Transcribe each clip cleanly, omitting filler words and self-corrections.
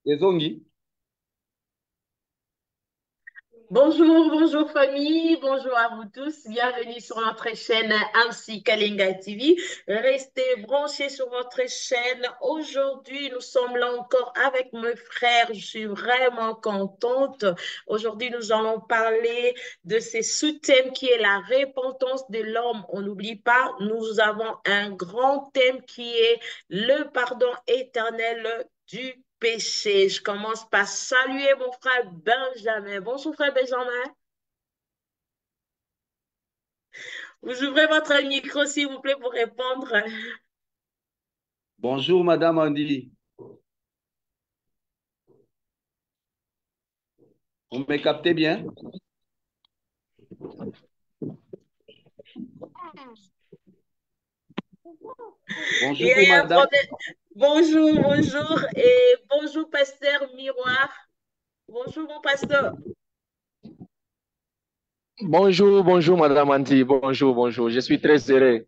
Ezongi. Bonjour, bonjour famille, bonjour à vous tous. Bienvenue sur notre chaîne Ansi Kalinga TV. Restez branchés sur votre chaîne. Aujourd'hui, nous sommes là encore avec mes frères. Je suis vraiment contente. Aujourd'hui, nous allons parler de ce sous-thème qui est la repentance de l'homme. On n'oublie pas, nous avons un grand thème qui est le pardon éternel du péché. Je commence par saluer mon frère Benjamin. Bonjour frère Benjamin. Vous ouvrez votre micro s'il vous plaît pour répondre. Bonjour, Madame Andy. Vous me captez bien? Il y Bonjour, a un Madame. problème. Bonjour, bonjour et bonjour pasteur Miroir. Bonjour mon pasteur. Bonjour, bonjour, Madame Andy. Bonjour, bonjour. Je suis très heureux.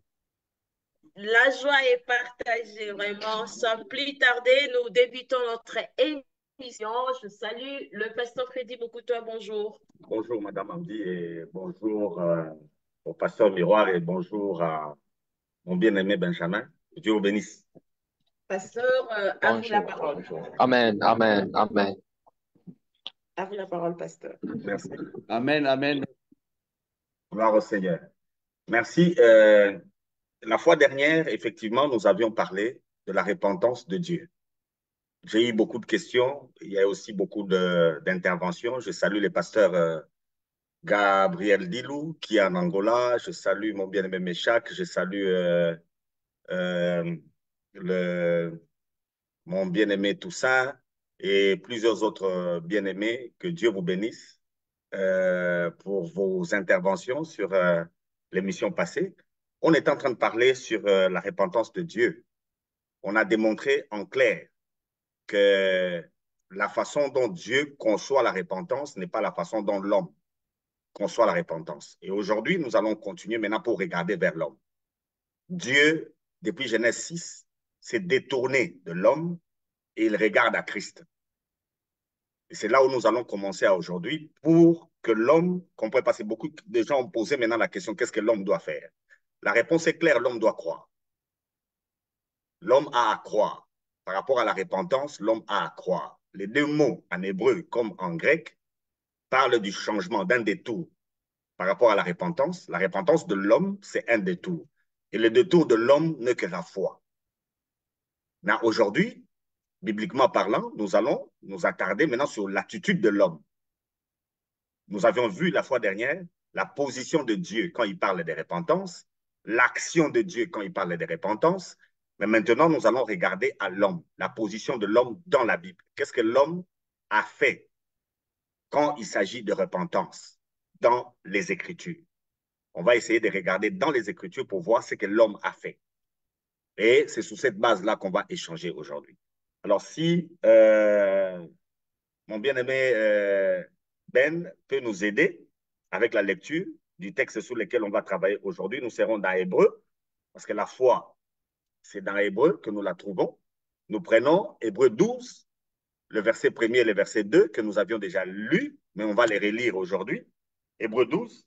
La joie est partagée vraiment. Sans plus tarder, nous débutons notre émission. Je salue le pasteur Freddy Bokuto. Bonjour. Bonjour Madame Amdi et bonjour au pasteur Miroir et bonjour à mon bien-aimé Benjamin. Que Dieu vous bénisse. Pasteur, à vous la Bonjour, parole. bonjour. Amen, amen, amen. À vous la parole, pasteur. Merci. Amen, amen. Gloire au Seigneur. Merci. La fois dernière, effectivement, nous avions parlé de la repentance de Dieu. J'ai eu beaucoup de questions. Il y a aussi beaucoup d'interventions. Je salue les pasteurs Gabriel Dilou qui est en Angola. Je salue mon bien-aimé Méchac. Je salue euh, le mon bien-aimé Toussaint et plusieurs autres bien-aimés. Que Dieu vous bénisse pour vos interventions sur l'émission passée. On est en train de parler sur la repentance de Dieu. On a démontré en clair que la façon dont Dieu conçoit la repentance n'est pas la façon dont l'homme conçoit la repentance. Et aujourd'hui, nous allons continuer maintenant pour regarder vers l'homme. Dieu, depuis Genèse 6, s'est détourné de l'homme et il regarde à Christ. Et c'est là où nous allons commencer aujourd'hui pour que l'homme, qu'on peut passer beaucoup de gens ont posé maintenant la question, qu'est-ce que l'homme doit faire? La réponse est claire, l'homme doit croire. L'homme a à croire. Par rapport à la repentance, l'homme a à croire. Les deux mots en hébreu comme en grec parlent du changement d'un détour par rapport à la repentance. La repentance de l'homme, c'est un détour. Et le détour de l'homme n'est que la foi. Mais aujourd'hui, bibliquement parlant, nous allons nous attarder maintenant sur l'attitude de l'homme. Nous avions vu la fois dernière la position de Dieu quand il parle de repentance, l'action de Dieu quand il parle de repentance, mais maintenant nous allons regarder à l'homme, la position de l'homme dans la Bible. Qu'est-ce que l'homme a fait quand il s'agit de repentance dans les Écritures? On va essayer de regarder dans les Écritures pour voir ce que l'homme a fait. Et c'est sur cette base-là qu'on va échanger aujourd'hui. Alors, si mon bien-aimé Ben peut nous aider avec la lecture du texte sur lequel on va travailler aujourd'hui. Nous serons dans Hébreu, parce que la foi, c'est dans Hébreu que nous la trouvons. Nous prenons Hébreu 12, le verset 1er et le verset 2 que nous avions déjà lus, mais on va les relire aujourd'hui. Hébreu 12.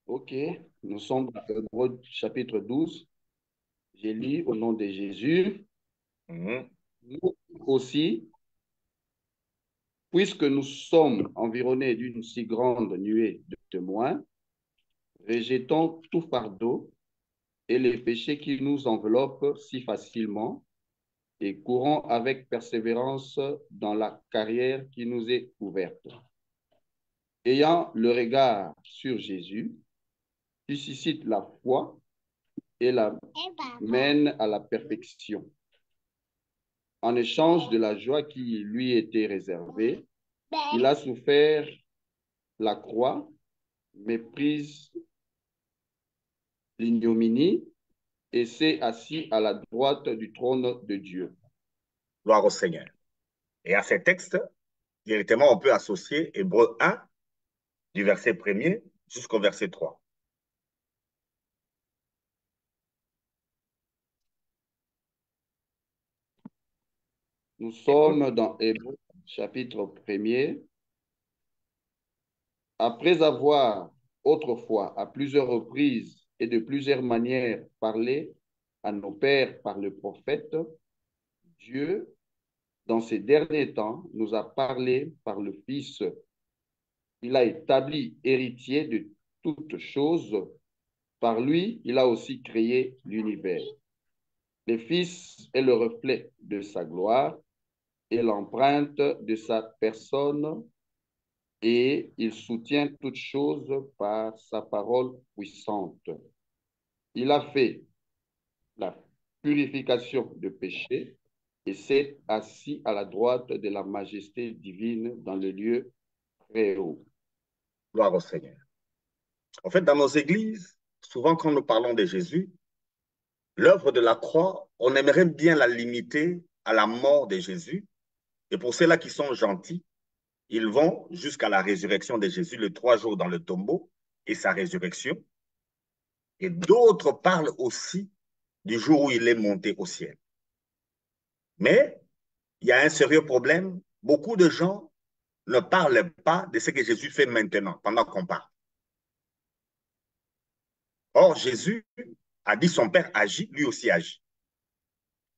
OK. Nous sommes dans Hébreux chapitre 12. J'ai lu au nom de Jésus. Mhm. Nous aussi, puisque nous sommes environnés d'une si grande nuée de témoins, rejetons tout fardeau et les péchés qui nous enveloppent si facilement et courons avec persévérance dans la carrière qui nous est ouverte. Ayant le regard sur Jésus, qui suscite la foi et la mène à la perfection. En échange de la joie qui lui était réservée, il a souffert la croix, méprise l'ignominie et s'est assis à la droite du trône de Dieu. Gloire au Seigneur. Et à ces textes, directement, on peut associer Hébreu 1, du verset 1er jusqu'au verset 3. Nous Hébreux. sommes dans Hébreux, chapitre 1er. Après avoir autrefois, à plusieurs reprises et de plusieurs manières, parlé à nos pères par le prophète, Dieu, dans ces derniers temps, nous a parlé par le Fils. Il a établi héritier de toutes choses. Par lui, il a aussi créé l'univers. Le Fils est le reflet de sa gloire et l'empreinte de sa personne, et il soutient toutes choses par sa parole puissante. Il a fait la purification de péché et s'est assis à la droite de la majesté divine dans le lieu très haut. Gloire au Seigneur. En fait, dans nos églises, souvent quand nous parlons de Jésus, l'œuvre de la croix, on aimerait bien la limiter à la mort de Jésus. Et pour ceux-là qui sont gentils, ils vont jusqu'à la résurrection de Jésus, les 3 jours dans le tombeau et sa résurrection. Et d'autres parlent aussi du jour où il est monté au ciel. Mais il y a un sérieux problème. Beaucoup de gens ne parlent pas de ce que Jésus fait maintenant, pendant qu'on parle. Or, Jésus a dit son Père agit, lui aussi agit.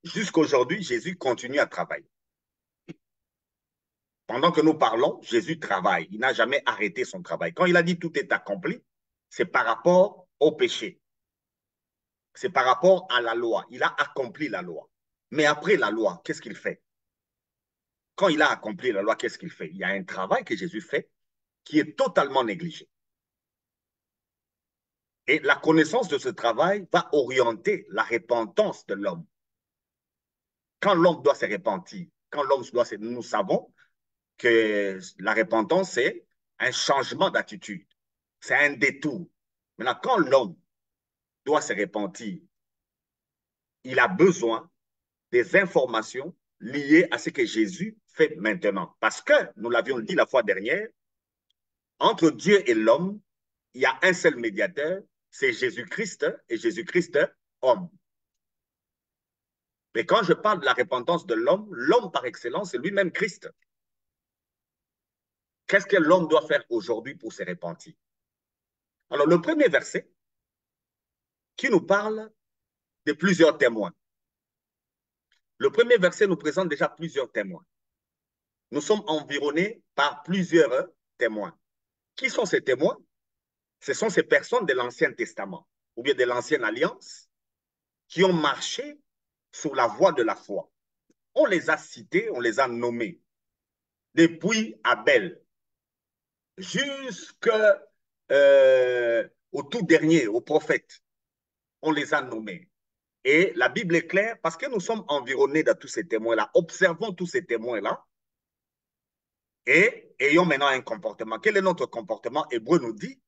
Jusqu'aujourd'hui, Jésus continue à travailler. Pendant que nous parlons, Jésus travaille. Il n'a jamais arrêté son travail. Quand il a dit tout est accompli, c'est par rapport au péché. C'est par rapport à la loi. Il a accompli la loi. Mais après la loi, qu'est-ce qu'il fait? Quand il a accompli la loi, qu'est-ce qu'il fait? Il y a un travail que Jésus fait qui est totalement négligé. Et la connaissance de ce travail va orienter la repentance de l'homme. Quand l'homme doit se repentir, quand l'homme doit se... Nous savons que la repentance, c'est un changement d'attitude. C'est un détour. Maintenant, quand l'homme doit se repentir, il a besoin des informations liées à ce que Jésus fait maintenant. Parce que, nous l'avions dit la fois dernière, entre Dieu et l'homme, il y a un seul médiateur, c'est Jésus-Christ et Jésus-Christ homme. Mais quand je parle de la repentance de l'homme, l'homme par excellence, c'est lui-même Christ. Qu'est-ce que l'homme doit faire aujourd'hui pour se repentir? Alors, le premier verset qui nous parle de plusieurs témoins. Le premier verset nous présente déjà plusieurs témoins. Nous sommes environnés par plusieurs témoins. Qui sont ces témoins? Ce sont ces personnes de l'Ancien Testament ou bien de l'Ancienne Alliance qui ont marché sur la voie de la foi. On les a cités, on les a nommés. Depuis Abel jusqu'au tout dernier, au prophète, on les a nommés. Et la Bible est claire parce que nous sommes environnés de tous ces témoins-là. Observons tous ces témoins-là et ayons maintenant un comportement. Quel est notre comportement? Hébreu nous dit,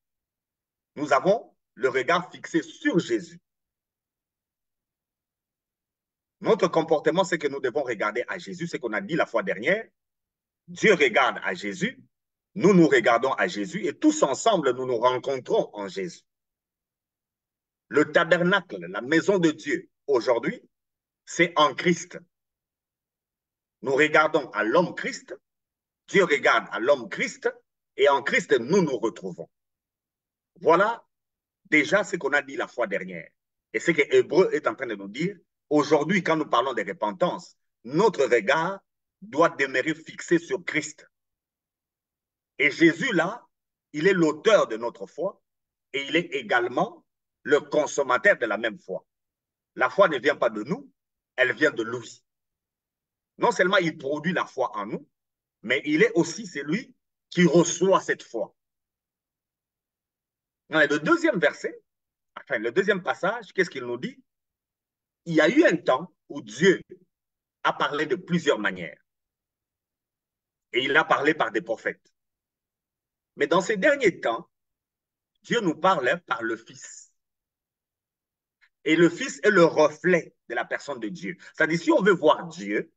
nous avons le regard fixé sur Jésus. Notre comportement, c'est que nous devons regarder à Jésus, c'est qu'on a dit la fois dernière. Dieu regarde à Jésus, nous nous regardons à Jésus et tous ensemble, nous nous rencontrons en Jésus. Le tabernacle, la maison de Dieu, aujourd'hui, c'est en Christ. Nous regardons à l'homme Christ, Dieu regarde à l'homme Christ, et en Christ, nous nous retrouvons. Voilà déjà ce qu'on a dit la fois dernière. Et ce que Hébreu est en train de nous dire, aujourd'hui, quand nous parlons de repentance, notre regard doit demeurer fixé sur Christ. Et Jésus, là, il est l'auteur de notre foi et il est également le consommateur de la même foi. La foi ne vient pas de nous, elle vient de lui. Non seulement il produit la foi en nous, mais il est aussi celui qui reçoit cette foi. Le deuxième verset, enfin le deuxième passage, qu'est-ce qu'il nous dit? Il y a eu un temps où Dieu a parlé de plusieurs manières. Et il a parlé par des prophètes. Mais dans ces derniers temps, Dieu nous parle par le Fils. Et le Fils est le reflet de la personne de Dieu. C'est-à-dire, si on veut voir Dieu,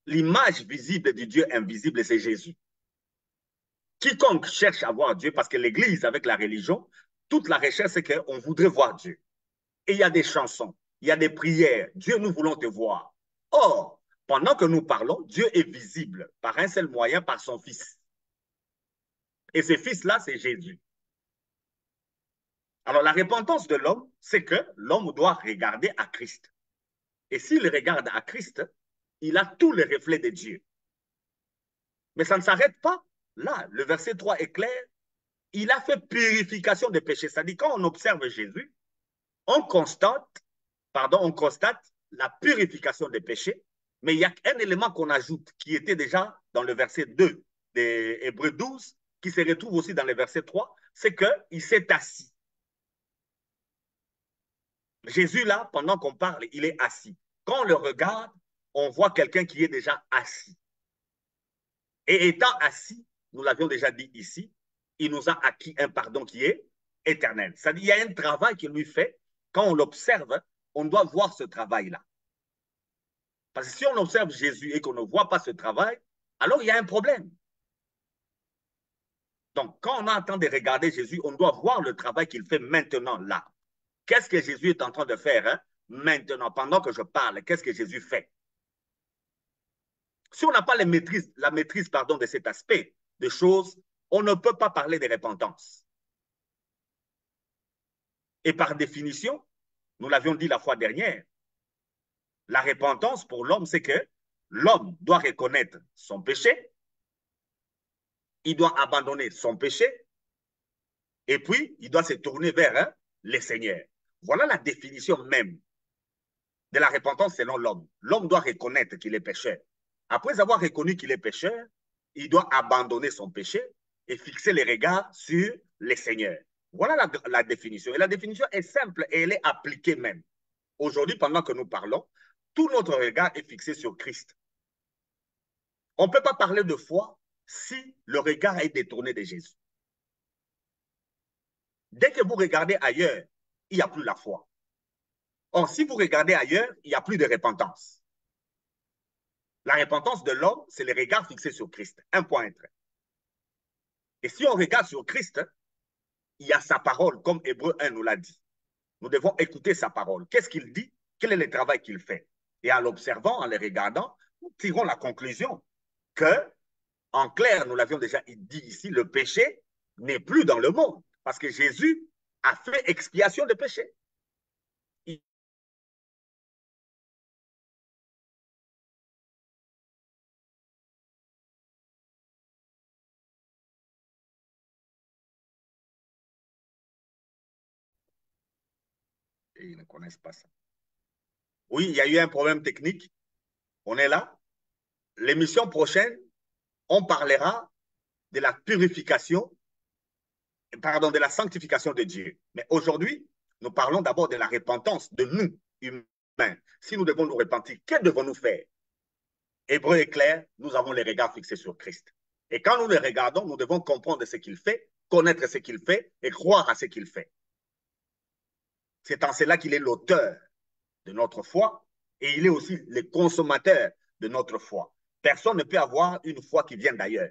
l'image visible du Dieu invisible, c'est Jésus. Quiconque cherche à voir Dieu, parce que l'Église, avec la religion, toute la recherche, c'est qu'on voudrait voir Dieu. Et il y a des chansons, il y a des prières. Dieu, nous voulons te voir. Or, pendant que nous parlons, Dieu est visible par un seul moyen, par son Fils. Et ce Fils-là, c'est Jésus. Alors, la repentance de l'homme, c'est que l'homme doit regarder à Christ. Et s'il regarde à Christ, il a tous les reflets de Dieu. Mais ça ne s'arrête pas là. Le verset 3 est clair. Il a fait purification des péchés. C'est-à-dire, quand on observe Jésus, on constate la purification des péchés, mais il y a un élément qu'on ajoute qui était déjà dans le verset 2 des Hébreux 12, qui se retrouve aussi dans le verset 3, c'est qu'il s'est assis. Jésus, là, pendant qu'on parle, il est assis. Quand on le regarde, on voit quelqu'un qui est déjà assis. Et étant assis, nous l'avions déjà dit ici, il nous a acquis un pardon qui est éternel. C'est-à-dire qu'il y a un travail qu'il lui fait. Quand on l'observe, on doit voir ce travail-là. Parce que si on observe Jésus et qu'on ne voit pas ce travail, alors il y a un problème. Donc, quand on a le temps de regarder Jésus, on doit voir le travail qu'il fait maintenant, là. Qu'est-ce que Jésus est en train de faire maintenant, pendant que je parle? Qu'est-ce que Jésus fait? Si on n'a pas la maîtrise de cet aspect de choses, on ne peut pas parler de repentance. Et par définition, nous l'avions dit la fois dernière, la repentance pour l'homme, c'est que l'homme doit reconnaître son péché, il doit abandonner son péché, et puis il doit se tourner vers le Seigneur. Voilà la définition même de la repentance selon l'homme. L'homme doit reconnaître qu'il est pécheur. Après avoir reconnu qu'il est pécheur, il doit abandonner son péché et fixer les regards sur le Seigneur. Voilà la définition. Et la définition est simple et elle est appliquée même. Aujourd'hui, pendant que nous parlons, tout notre regard est fixé sur Christ. On ne peut pas parler de foi si le regard est détourné de Jésus. Dès que vous regardez ailleurs, il n'y a plus la foi. Or, si vous regardez ailleurs, il n'y a plus de repentance. La repentance de l'homme, c'est le regard fixé sur Christ. Un point, un trait. Et si on regarde sur Christ, il y a sa parole, comme Hébreux 1 nous l'a dit. Nous devons écouter sa parole. Qu'est-ce qu'il dit? Quel est le travail qu'il fait? Et en l'observant, en le regardant, nous tirons la conclusion que, en clair, nous l'avions déjà dit ici, le péché n'est plus dans le monde. Parce que Jésus a fait expiation des péchés. Et ils ne connaissent pas ça. Oui, il y a eu un problème technique. On est là. L'émission prochaine, on parlera de la purification, pardon, de la sanctification de Dieu. Mais aujourd'hui, nous parlons d'abord de la repentance de nous, humains. Si nous devons nous repentir, que devons-nous faire? Hébreu est clair, nous avons les regards fixés sur Christ. Et quand nous le regardons, nous devons comprendre ce qu'il fait, connaître ce qu'il fait et croire à ce qu'il fait. C'est en cela qu'il est l'auteur de notre foi et il est aussi le consommateur de notre foi. Personne ne peut avoir une foi qui vient d'ailleurs.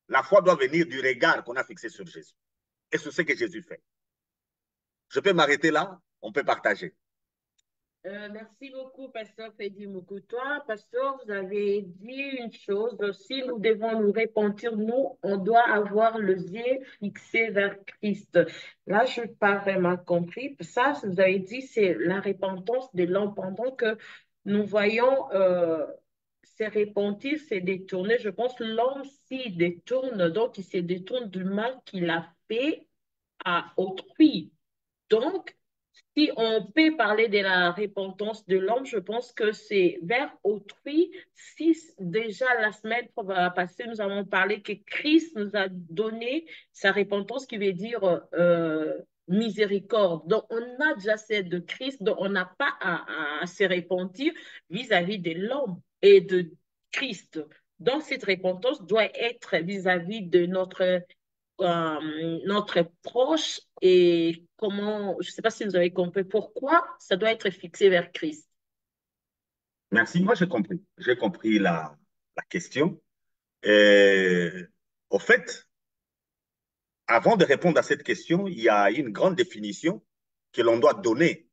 La foi doit venir du regard qu'on a fixé sur Jésus. Et c'est ce que Jésus fait. Je peux m'arrêter là, on peut partager. Merci beaucoup, Pasteur Fedi Mukutoa. Pasteur, vous avez dit une chose, si nous devons nous repentir, nous, on doit avoir les yeux fixés vers Christ. Là, je n'ai pas vraiment compris. Ça, vous avez dit, c'est la repentance de l'homme pendant que nous voyons se repentir, se détourner. Je pense que l'homme s'y détourne, donc il se détourne du mal qu'il a fait à autrui. Donc, si on peut parler de la repentance de l'homme, je pense que c'est vers autrui. Si déjà la semaine passée, nous avons parlé que Christ nous a donné sa repentance qui veut dire miséricorde. Donc, on a déjà celle de Christ, donc on n'a pas à se repentir vis-à-vis de l'homme et de Christ. Donc, cette repentance doit être vis-à-vis de notre proche et comment, je ne sais pas si vous avez compris pourquoi ça doit être fixé vers Christ. Merci, moi j'ai compris. J'ai compris la question. Au fait, avant de répondre à cette question, il y a une grande définition que l'on doit donner,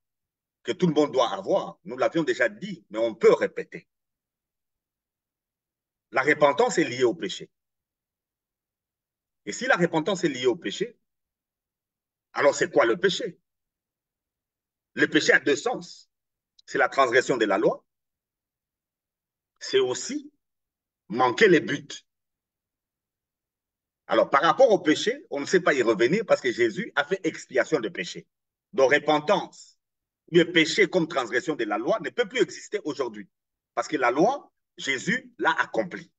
que tout le monde doit avoir. Nous l'avions déjà dit, mais on peut répéter. La repentance est liée au péché. Et si la repentance est liée au péché, alors c'est quoi le péché? Le péché a deux sens. C'est la transgression de la loi. C'est aussi manquer les buts. Alors, par rapport au péché, on ne sait pas y revenir parce que Jésus a fait expiation de péché. Donc, repentance, le péché comme transgression de la loi ne peut plus exister aujourd'hui. Parce que la loi, Jésus l'a accomplie.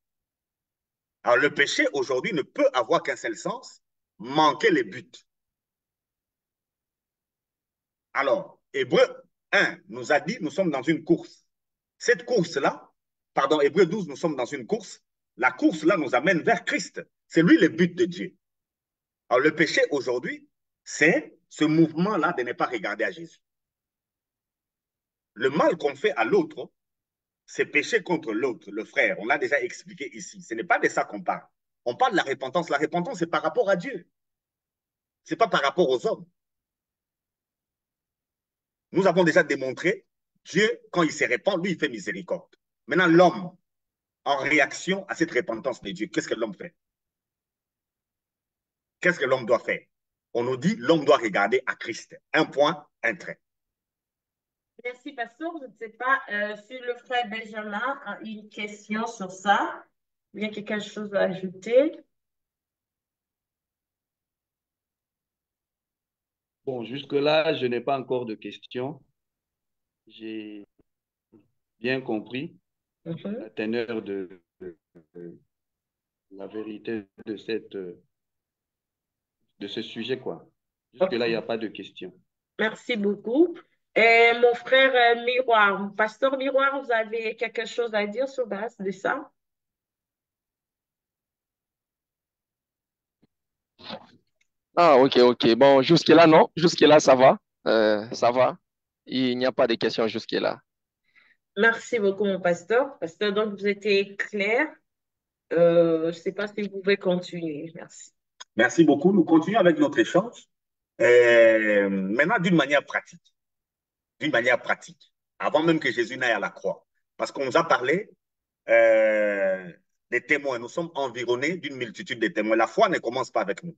Alors, le péché aujourd'hui ne peut avoir qu'un seul sens, manquer les buts. Alors, Hébreu 1 nous a dit, nous sommes dans une course. Cette course-là, pardon, Hébreu 12, nous sommes dans une course. La course-là nous amène vers Christ. C'est lui le but de Dieu. Alors, le péché aujourd'hui, c'est ce mouvement-là de ne pas regarder à Jésus. Le mal qu'on fait à l'autre, c'est pécher contre l'autre, le frère. On l'a déjà expliqué ici. Ce n'est pas de ça qu'on parle. On parle de la repentance. La repentance, c'est par rapport à Dieu. Ce n'est pas par rapport aux hommes. Nous avons déjà démontré, Dieu, quand il se répand, lui, il fait miséricorde. Maintenant, l'homme, en réaction à cette repentance de Dieu, qu'est-ce que l'homme fait? Qu'est-ce que l'homme doit faire? On nous dit, l'homme doit regarder à Christ. Un point, un trait. Merci, pasteur. Je ne sais pas si le frère Benjamin a une question sur ça. Il y a quelque chose à ajouter. Bon, jusque-là, je n'ai pas encore de questions. J'ai bien compris la teneur de la vérité de ce sujet, quoi. Jusque-là, il n'y a pas de questions. Merci beaucoup. Et mon frère Miroir, pasteur Miroir, vous avez quelque chose à dire sur base de ça? Ah, ok, ok. Bon, jusque-là, non. Jusque-là, ça va. Ça va. Il n'y a pas de questions jusque-là. Merci beaucoup, mon pasteur. Pasteur, donc vous étiez clair. Je ne sais pas si vous pouvez continuer. Merci. Merci beaucoup. Nous continuons avec notre échange. Maintenant, d'une manière pratique. D'une manière pratique. Avant même que Jésus n'aille à la croix. Parce qu'on nous a parlé des témoins. Nous sommes environnés d'une multitude de témoins. La foi ne commence pas avec nous.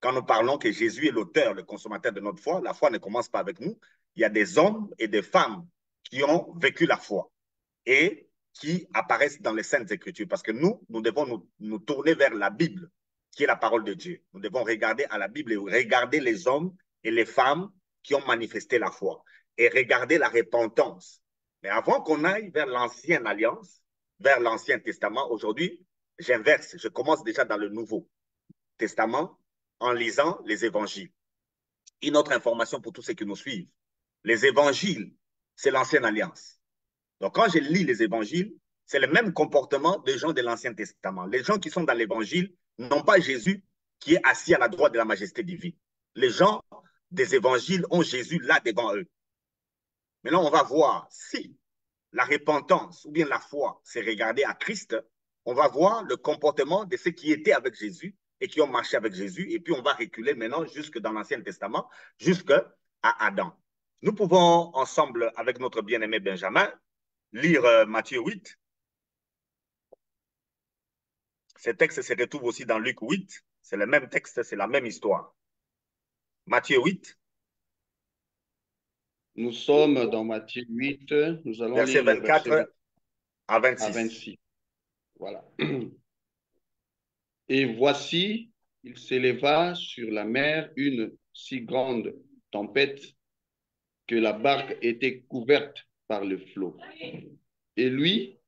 Quand nous parlons que Jésus est l'auteur, le consommateur de notre foi, la foi ne commence pas avec nous. Il y a des hommes et des femmes qui ont vécu la foi et qui apparaissent dans les Saintes Écritures. Parce que nous devons nous tourner vers la Bible, qui est la parole de Dieu. Nous devons regarder à la Bible et regarder les hommes et les femmes qui ont manifesté la foi et regarder la repentance. Mais avant qu'on aille vers l'ancienne alliance, vers l'Ancien Testament, aujourd'hui, j'inverse. Je commence déjà dans le Nouveau Testament en lisant les évangiles. Une autre information pour tous ceux qui nous suivent. Les évangiles, c'est l'ancienne alliance. Donc, quand je lis les évangiles, c'est le même comportement des gens de l'Ancien Testament. Les gens qui sont dans l'évangile n'ont pas Jésus qui est assis à la droite de la majesté divine. Les gens des évangiles ont Jésus là devant eux. Maintenant, on va voir si la repentance ou bien la foi, c'est regarder à Christ, on va voir le comportement de ceux qui étaient avec Jésus et qui ont marché avec Jésus. Et puis, on va reculer maintenant jusque dans l'Ancien Testament, jusqu'à Adam. Nous pouvons ensemble, avec notre bien-aimé Benjamin, lire Matthieu 8. Ces textes se retrouvent aussi dans Luc 8. C'est le même texte, c'est la même histoire. Matthieu 8. Nous sommes dans Matthieu 8. Nous allons Verset lire le verset 24 à à 26. 26. Voilà. Et voici, il s'éleva sur la mer une si grande tempête que la barque était couverte par le flot. Et lui,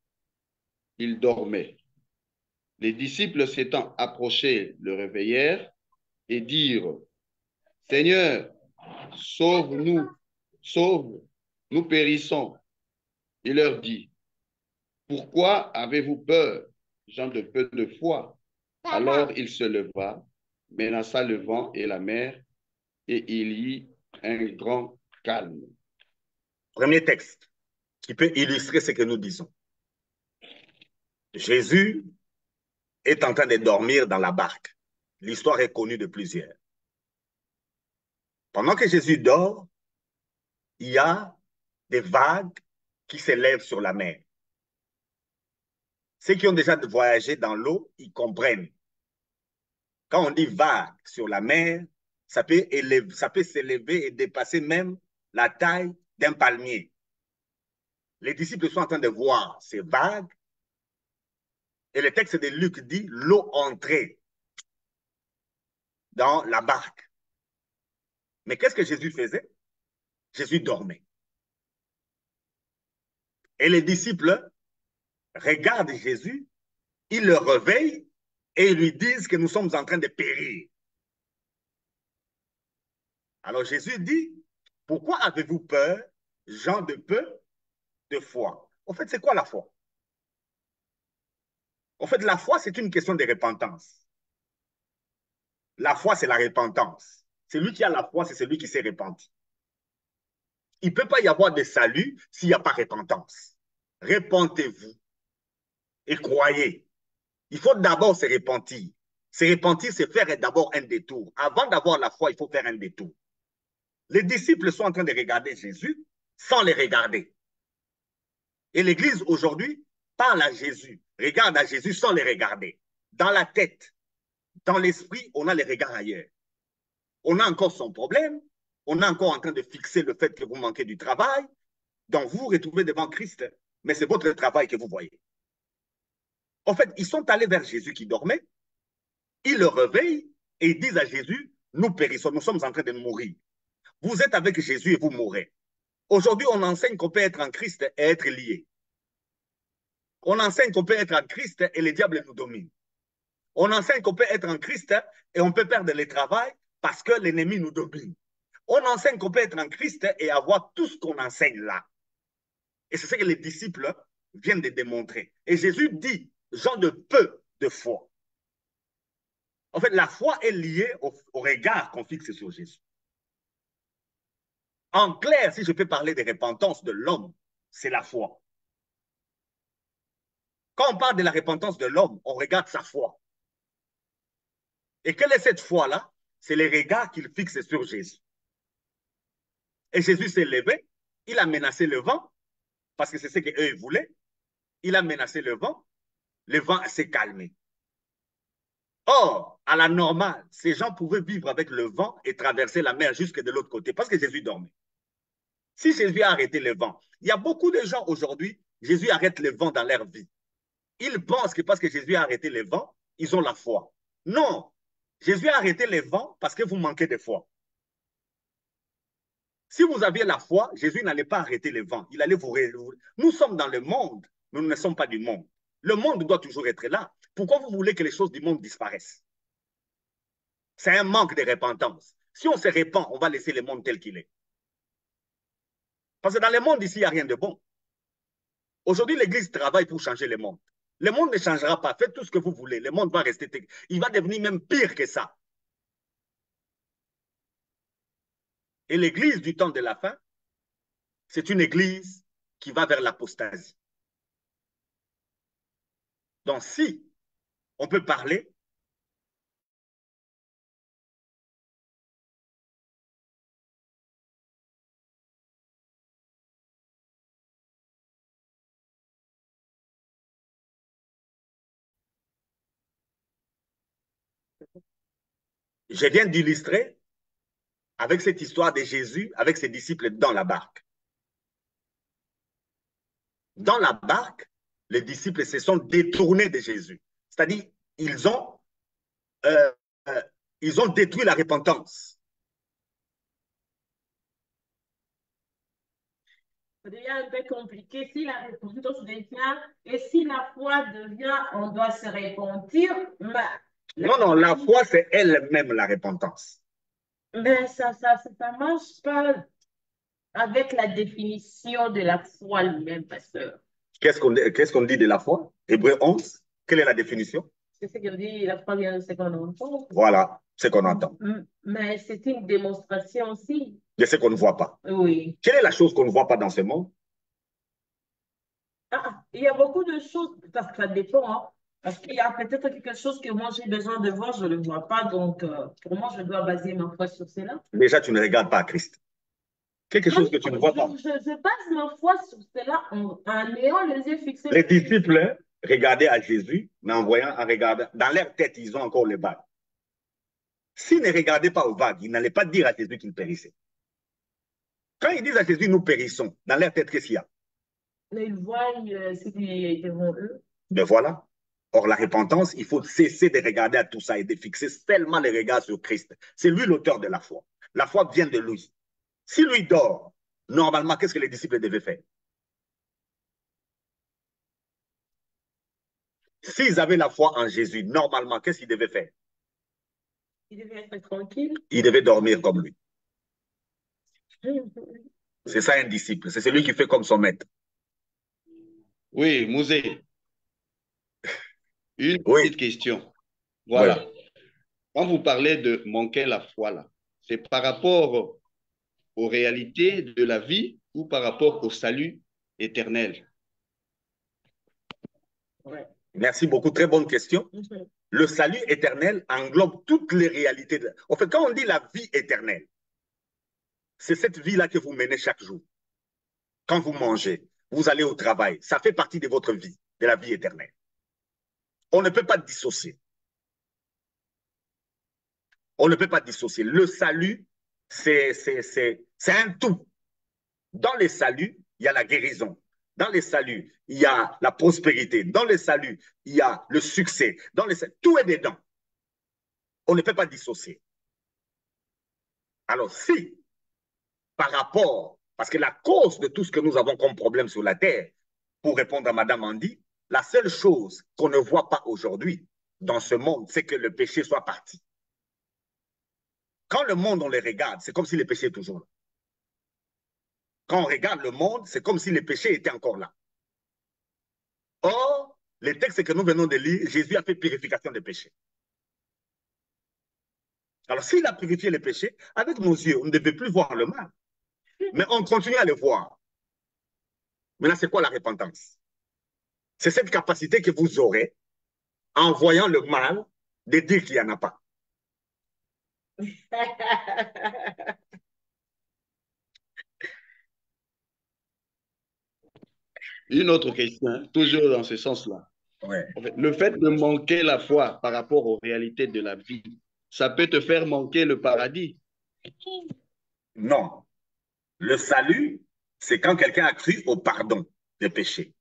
il dormait. Les disciples s'étant approchés le réveillèrent et dirent, Seigneur, sauve-nous, sauve, nous périssons. Il leur dit, pourquoi avez-vous peur, gens de peu de foi? Alors il se leva, menaça le vent et la mer, et il y eut un grand calme. Premier texte qui peut illustrer ce que nous disons. Jésus est en train de dormir dans la barque. L'histoire est connue de plusieurs. Pendant que Jésus dort, il y a des vagues qui s'élèvent sur la mer. Ceux qui ont déjà voyagé dans l'eau, ils comprennent. Quand on dit vague sur la mer, ça peut s'élever et dépasser même la taille d'un palmier. Les disciples sont en train de voir ces vagues. Et le texte de Luc dit, l'eau entrait dans la barque. Mais qu'est-ce que Jésus faisait? Jésus dormait. Et les disciples regardent Jésus, ils le réveillent et ils lui disent que nous sommes en train de périr. Alors Jésus dit, pourquoi avez-vous peur, gens de peu de foi? En fait, c'est quoi la foi? En fait, la foi, c'est une question de repentance. La foi, c'est la repentance. Celui qui a la foi, c'est celui qui s'est repenti. Il ne peut pas y avoir de salut s'il n'y a pas repentance. Repentez-vous et croyez. Il faut d'abord se repentir. Se repentir, c'est faire d'abord un détour. Avant d'avoir la foi, il faut faire un détour. Les disciples sont en train de regarder Jésus sans les regarder. Et l'Église aujourd'hui parle à Jésus, regarde à Jésus sans les regarder. Dans la tête, dans l'esprit, on a les regards ailleurs. On a encore son problème, on est encore en train de fixer le fait que vous manquez du travail, donc vous vous retrouvez devant Christ, mais c'est votre travail que vous voyez. En fait, ils sont allés vers Jésus qui dormait, ils le réveillent et ils disent à Jésus, nous périssons, nous sommes en train de mourir. Vous êtes avec Jésus et vous mourrez. Aujourd'hui, on enseigne qu'on peut être en Christ et être lié. On enseigne qu'on peut être en Christ et le diable nous domine. On enseigne qu'on peut être en Christ et on peut perdre le travail parce que l'ennemi nous domine. On enseigne qu'on peut être en Christ et avoir tout ce qu'on enseigne là. Et c'est ce que les disciples viennent de démontrer. Et Jésus dit, gens de peu de foi. En fait, la foi est liée au regard qu'on fixe sur Jésus. En clair, si je peux parler de repentance de l'homme, c'est la foi. Quand on parle de la repentance de l'homme, on regarde sa foi. Et quelle est cette foi-là? C'est les regards qu'il fixe sur Jésus. Et Jésus s'est levé, il a menacé le vent, parce que c'est ce qu'eux voulaient. Il a menacé le vent s'est calmé. Or, à la normale, ces gens pouvaient vivre avec le vent et traverser la mer jusque de l'autre côté, parce que Jésus dormait. Si Jésus a arrêté le vent, il y a beaucoup de gens aujourd'hui, Jésus arrête le vent dans leur vie. Ils pensent que parce que Jésus a arrêté le vent, ils ont la foi. Non, Jésus a arrêté le vent parce que vous manquez de foi. Si vous aviez la foi, Jésus n'allait pas arrêter le vent. Il allait vous... Nous sommes dans le monde, mais nous ne sommes pas du monde. Le monde doit toujours être là. Pourquoi vous voulez que les choses du monde disparaissent? C'est un manque de repentance. Si on se répand, on va laisser le monde tel qu'il est. Parce que dans le monde ici, il n'y a rien de bon. Aujourd'hui, l'Église travaille pour changer le monde. Le monde ne changera pas. Faites tout ce que vous voulez. Le monde va rester... Il va devenir même pire que ça. Et l'Église du temps de la fin, c'est une Église qui va vers l'apostasie. Donc, si on peut parler, je viens d'illustrer avec cette histoire de Jésus, avec ses disciples dans la barque. Dans la barque, les disciples se sont détournés de Jésus. C'est-à-dire, ils ont détruit la repentance. Ça devient un peu compliqué. Si la repentance devient, et si la foi devient, on doit se repentir. Non, la foi, c'est elle-même la repentance. Mais ça marche pas avec la définition de la foi elle-même, pasteur. Qu'est-ce qu'on dit de la foi? Hébreu 11, quelle est la définition? C'est ce qu'on dit, la foi vient de ce qu'on entend. Voilà, ce qu'on entend. Mais c'est une démonstration aussi. De ce qu'on ne voit pas. Oui. Quelle est la chose qu'on ne voit pas dans ce monde? Il y a beaucoup de choses, parce que ça dépend, hein. Parce qu'il y a peut-être quelque chose que moi j'ai besoin de voir, je ne le vois pas. Donc, pour moi, je dois baser ma foi sur cela. Déjà, tu ne regardes pas Christ. Quelque chose que tu ne vois pas. Je base ma foi sur cela en ayant les yeux fixés. Les disciples regarder à Jésus, mais en regardant, dans leur tête, ils ont encore les vagues. S'ils ne regardaient pas aux vagues, ils n'allaient pas dire à Jésus qu'ils périssaient. Quand ils disent à Jésus, nous périssons, dans leur tête, qu'est-ce qu'il y a? Ils voient ce qui est devant eux. Ben voilà. Or, la repentance, il faut cesser de regarder à tout ça et de fixer seulement les regards sur Christ. C'est lui l'auteur de la foi. La foi vient de lui. Si lui dort, normalement, qu'est-ce que les disciples devaient faire? S'ils avaient la foi en Jésus, normalement, qu'est-ce qu'ils devaient faire? Ils devaient être tranquilles. Ils devaient dormir comme lui. C'est ça un disciple. C'est celui qui fait comme son maître. Oui, Mouzé, une Oui. petite question. Voilà. Oui. Quand vous parlez de manquer la foi, là, c'est par rapport aux réalités de la vie ou par rapport au salut éternel? Ouais. Merci beaucoup. Très bonne question. Le salut éternel englobe toutes les réalités. En fait, quand on dit la vie éternelle, c'est cette vie-là que vous menez chaque jour. Quand vous mangez, vous allez au travail, ça fait partie de votre vie, de la vie éternelle. On ne peut pas dissocier. On ne peut pas dissocier. Le salut, c'est un tout. Dans le salut, il y a la guérison. Dans le salut, il y a la prospérité. Dans le salut, il y a le succès. Dans le salut, tout est dedans. On ne peut pas dissocier. Alors, si, par rapport, parce que la cause de tout ce que nous avons comme problème sur la terre, pour répondre à Madame Andy, la seule chose qu'on ne voit pas aujourd'hui dans ce monde, c'est que le péché soit parti. Quand le monde, on le regarde, c'est comme si le péché est toujours là. Quand on regarde le monde, c'est comme si le péché était encore là. Or, les textes que nous venons de lire, Jésus a fait purification des péchés. Alors, s'il a purifié les péchés, avec nos yeux, on ne devait plus voir le mal. Mais on continue à le voir. Maintenant, c'est quoi la repentance? C'est cette capacité que vous aurez, en voyant le mal, de dire qu'il n'y en a pas. Une autre question, toujours dans ce sens-là. Ouais. En fait, le fait de manquer la foi par rapport aux réalités de la vie, ça peut te faire manquer le paradis. Non. Le salut, c'est quand quelqu'un a cru au pardon des péchés.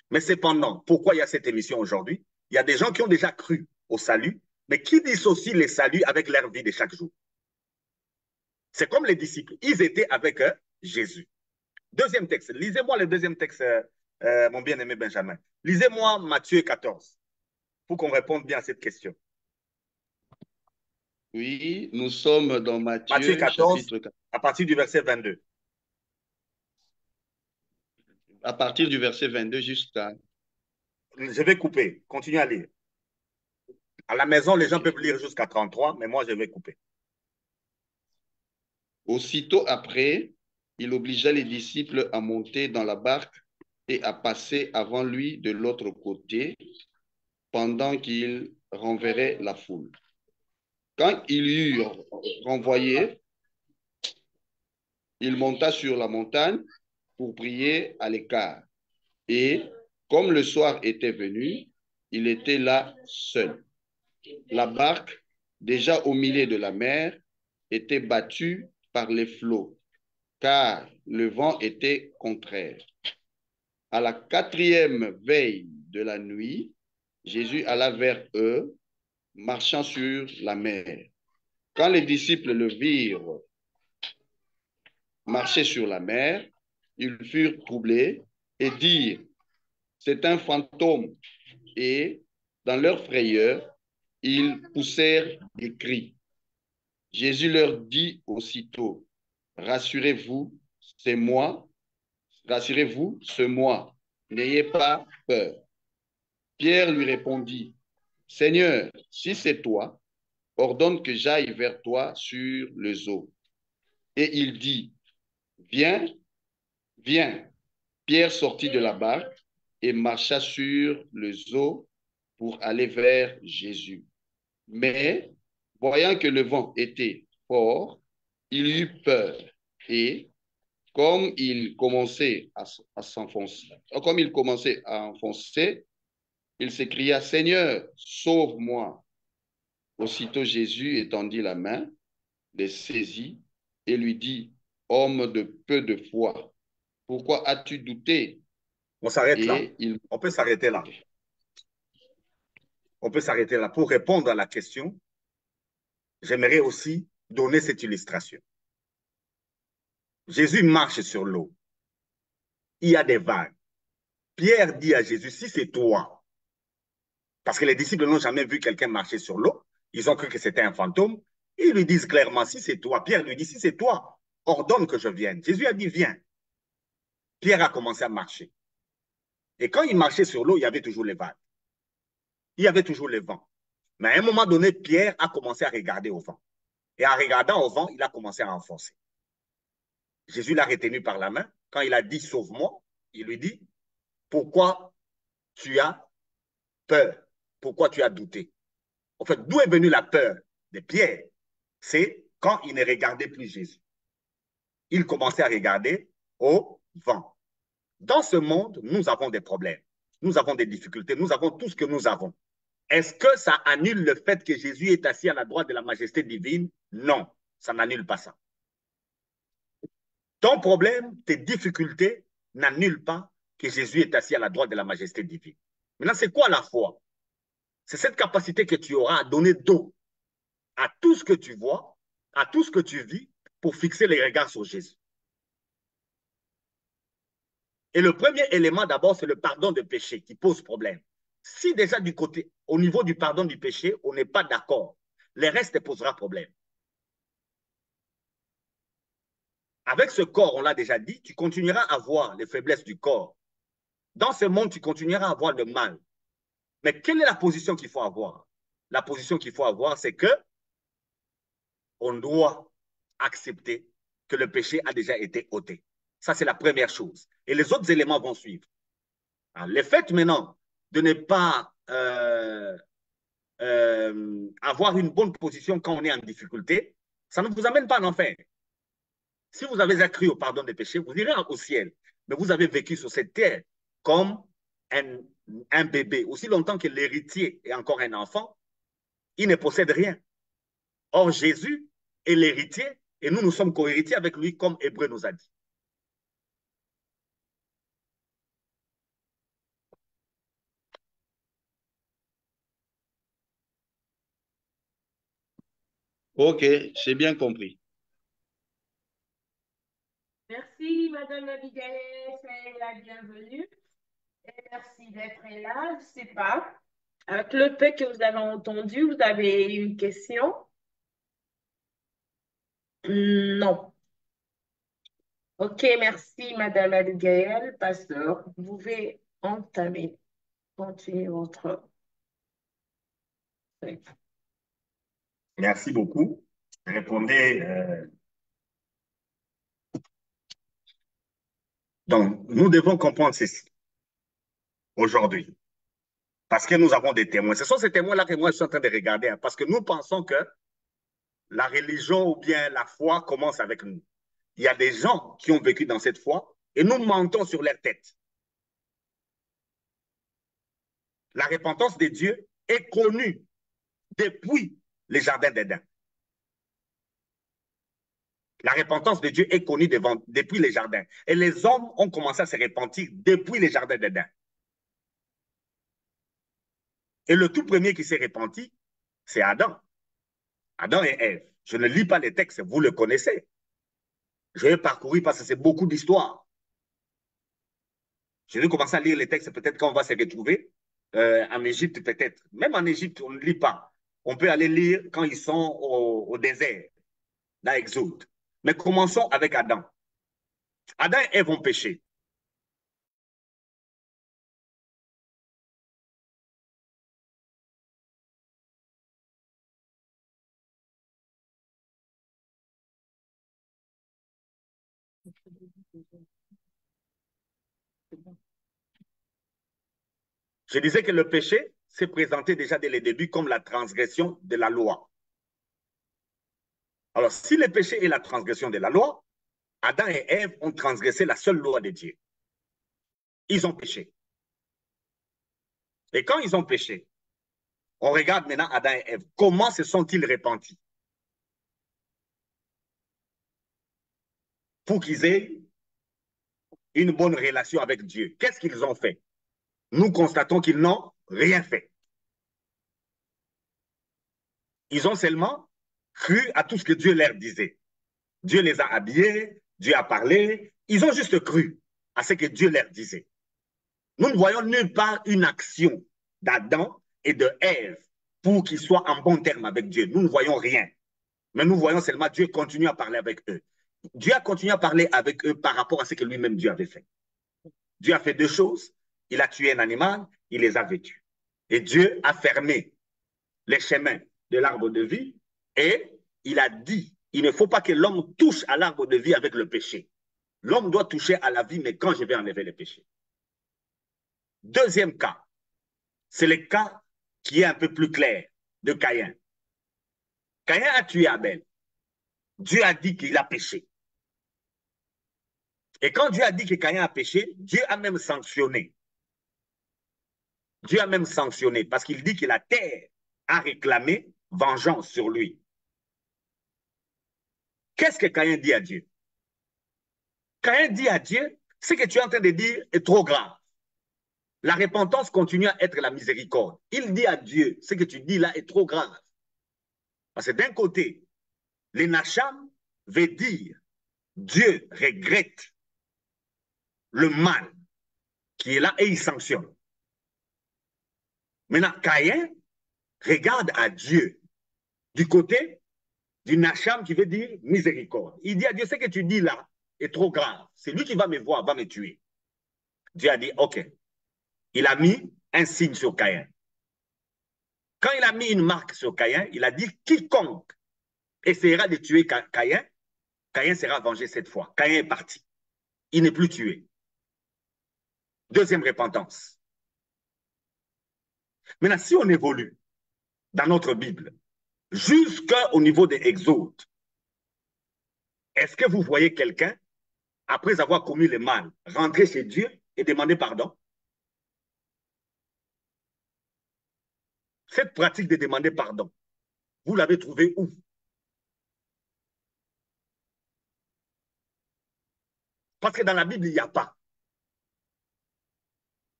Mais cependant, pourquoi il y a cette émission aujourd'hui? Il y a des gens qui ont déjà cru au salut, mais qui dissocient les saluts avec leur vie de chaque jour. C'est comme les disciples. Ils étaient avec Jésus. Deuxième texte. Lisez-moi le deuxième texte, mon bien-aimé Benjamin. Lisez-moi Matthieu 14 pour qu'on réponde bien à cette question. Oui, nous sommes dans Matthieu Matthieu, 14, chapitre 4. à partir du verset 22. À partir du verset 22 jusqu'à... Je vais couper. Continuez à lire. À la maison, les gens Okay. peuvent lire jusqu'à 33, mais moi, je vais couper. Aussitôt après, il obligea les disciples à monter dans la barque et à passer avant lui de l'autre côté pendant qu'il renverrait la foule. Quand il eut renvoyé, il monta sur la montagne pour prier à l'écart. Et comme le soir était venu, il était là seul. La barque, déjà au milieu de la mer, était battue par les flots, car le vent était contraire. À la 4e veille de la nuit, Jésus alla vers eux, marchant sur la mer. Quand les disciples le virent marcher sur la mer, ils furent troublés et dirent, c'est un fantôme. Et dans leur frayeur, ils poussèrent des cris. Jésus leur dit aussitôt, rassurez-vous, c'est moi, rassurez-vous, c'est moi, n'ayez pas peur. Pierre lui répondit, Seigneur, si c'est toi, ordonne que j'aille vers toi sur les eaux. Et il dit, viens, viens. Pierre sortit de la barque et marcha sur les eaux pour aller vers Jésus. Mais, voyant que le vent était fort, il eut peur et, comme il commençait à s'enfoncer, comme il commençait à enfoncer, Il s'écria, Seigneur, sauve-moi. Aussitôt Jésus étendit la main, les saisit et lui dit, Homme de peu de foi, pourquoi as-tu douté? On s'arrête là. Et il... On peut s'arrêter là. Okay. On peut s'arrêter là. Pour répondre à la question, j'aimerais aussi donner cette illustration. Jésus marche sur l'eau. Il y a des vagues. Pierre dit à Jésus, si c'est toi, parce que les disciples n'ont jamais vu quelqu'un marcher sur l'eau, ils ont cru que c'était un fantôme, ils lui disent clairement, si c'est toi, Pierre lui dit, si c'est toi, ordonne que je vienne. Jésus a dit, viens. Pierre a commencé à marcher. Et quand il marchait sur l'eau, il y avait toujours les vagues. Il y avait toujours le vent. Mais à un moment donné, Pierre a commencé à regarder au vent. Et en regardant au vent, il a commencé à enfoncer. Jésus l'a retenu par la main. Quand il a dit, sauve-moi, il lui dit, pourquoi tu as peur? Pourquoi tu as douté? En fait, d'où est venue la peur de Pierre? C'est quand il ne regardait plus Jésus. Il commençait à regarder au vent. Dans ce monde, nous avons des problèmes. Nous avons des difficultés. Nous avons tout ce que nous avons. Est-ce que ça annule le fait que Jésus est assis à la droite de la majesté divine? Non, ça n'annule pas ça. Ton problème, tes difficultés n'annulent pas que Jésus est assis à la droite de la majesté divine. Maintenant, c'est quoi la foi? C'est cette capacité que tu auras à donner dos à tout ce que tu vois, à tout ce que tu vis, pour fixer les regards sur Jésus. Et le premier élément, d'abord, c'est le pardon de péché qui pose problème. Si déjà du côté, au niveau du pardon du péché, on n'est pas d'accord, le reste posera problème. Avec ce corps, on l'a déjà dit, tu continueras à voir les faiblesses du corps. Dans ce monde, tu continueras à voir le mal. Mais quelle est la position qu'il faut avoir? La position qu'il faut avoir, c'est que on doit accepter que le péché a déjà été ôté. Ça, c'est la première chose. Et les autres éléments vont suivre. Alors, le fait maintenant de ne pas avoir une bonne position quand on est en difficulté, ça ne vous amène pas en enfer. Si vous avez accru au pardon des péchés, vous irez au ciel. Mais vous avez vécu sur cette terre comme un bébé. Aussi longtemps que l'héritier est encore un enfant, il ne possède rien. Or, Jésus est l'héritier et nous sommes co-héritiers avec lui, comme Hébreu nous a dit. Ok, j'ai bien compris. Merci, Madame Abigail, soyez la bienvenue. Et merci d'être là. Je ne sais pas, avec le peu que vous avez entendu, vous avez une question? Non. Ok, merci, Madame Abigail. Pasteur, vous pouvez entamer, continuer votre... Merci beaucoup. Répondez. Donc, nous devons comprendre ceci aujourd'hui. Parce que nous avons des témoins. Ce sont ces témoins-là que moi, je suis en train de regarder. Hein, parce que nous pensons que la religion ou bien la foi commence avec nous. Il y a des gens qui ont vécu dans cette foi et nous mentons sur leur tête. La repentance de Dieu est connue depuis les jardins d'Éden. La repentance de Dieu est connue depuis les jardins. Et les hommes ont commencé à se repentir depuis les jardins d'Éden. Et le tout premier qui s'est repenti, c'est Adam. Adam et Ève. Je ne lis pas les textes, vous le connaissez. Je vais parcourir parce que c'est beaucoup d'histoires. Je vais commencer à lire les textes, peut-être quand on va se retrouver en Égypte, peut-être. Même en Égypte, on ne lit pas. On peut aller lire quand ils sont au désert, dans Exode. Mais commençons avec Adam. Adam et Ève ont péché. Je disais que le péché s'est présenté déjà dès le début comme la transgression de la loi. Alors, si le péché est la transgression de la loi, Adam et Ève ont transgressé la seule loi de Dieu. Ils ont péché. Et quand ils ont péché, on regarde maintenant Adam et Ève. Comment se sont-ils repentis? Pour qu'ils aient une bonne relation avec Dieu. Qu'est-ce qu'ils ont fait? Nous constatons qu'ils n'ont rien fait. Ils ont seulement cru à tout ce que Dieu leur disait. Dieu les a habillés, Dieu a parlé. Ils ont juste cru à ce que Dieu leur disait. Nous ne voyons nulle part une action d'Adam et de Ève pour qu'ils soient en bon terme avec Dieu. Nous ne voyons rien. Mais nous voyons seulement Dieu continue à parler avec eux. Dieu a continué à parler avec eux par rapport à ce que lui-même Dieu avait fait. Dieu a fait deux choses. Il a tué un animal, il les a vêtus. Et Dieu a fermé les chemins de l'arbre de vie et il a dit, il ne faut pas que l'homme touche à l'arbre de vie avec le péché. L'homme doit toucher à la vie, mais quand je vais enlever le péché. Deuxième cas, c'est le cas qui est un peu plus clair de Caïn. Caïn a tué Abel. Dieu a dit qu'il a péché. Et quand Dieu a dit que Caïn a péché, Dieu a même sanctionné. Dieu a même sanctionné parce qu'il dit que la terre a réclamé vengeance sur lui. Qu'est-ce que Caïn dit à Dieu? Caïn dit à Dieu, ce que tu es en train de dire est trop grave. La repentance continue à être la miséricorde. Il dit à Dieu, ce que tu dis là est trop grave. Parce que d'un côté, les Nacham veut dire Dieu regrette le mal qui est là et il sanctionne. Maintenant, Caïn regarde à Dieu du côté du Nacham qui veut dire miséricorde. Il dit à Dieu, ce que tu dis là est trop grave. C'est lui qui va me voir, va me tuer. Dieu a dit, OK. Il a mis un signe sur Caïn. Quand il a mis une marque sur Caïn, il a dit, quiconque essaiera de tuer Caïn, Caïn sera vengé cette fois. Caïn est parti. Il n'est plus tué. Deuxième repentance. Maintenant, si on évolue dans notre Bible, jusqu'au niveau des Exodes, est-ce que vous voyez quelqu'un, après avoir commis le mal, rentrer chez Dieu et demander pardon? Cette pratique de demander pardon, vous l'avez trouvée où? Parce que dans la Bible, il n'y a pas.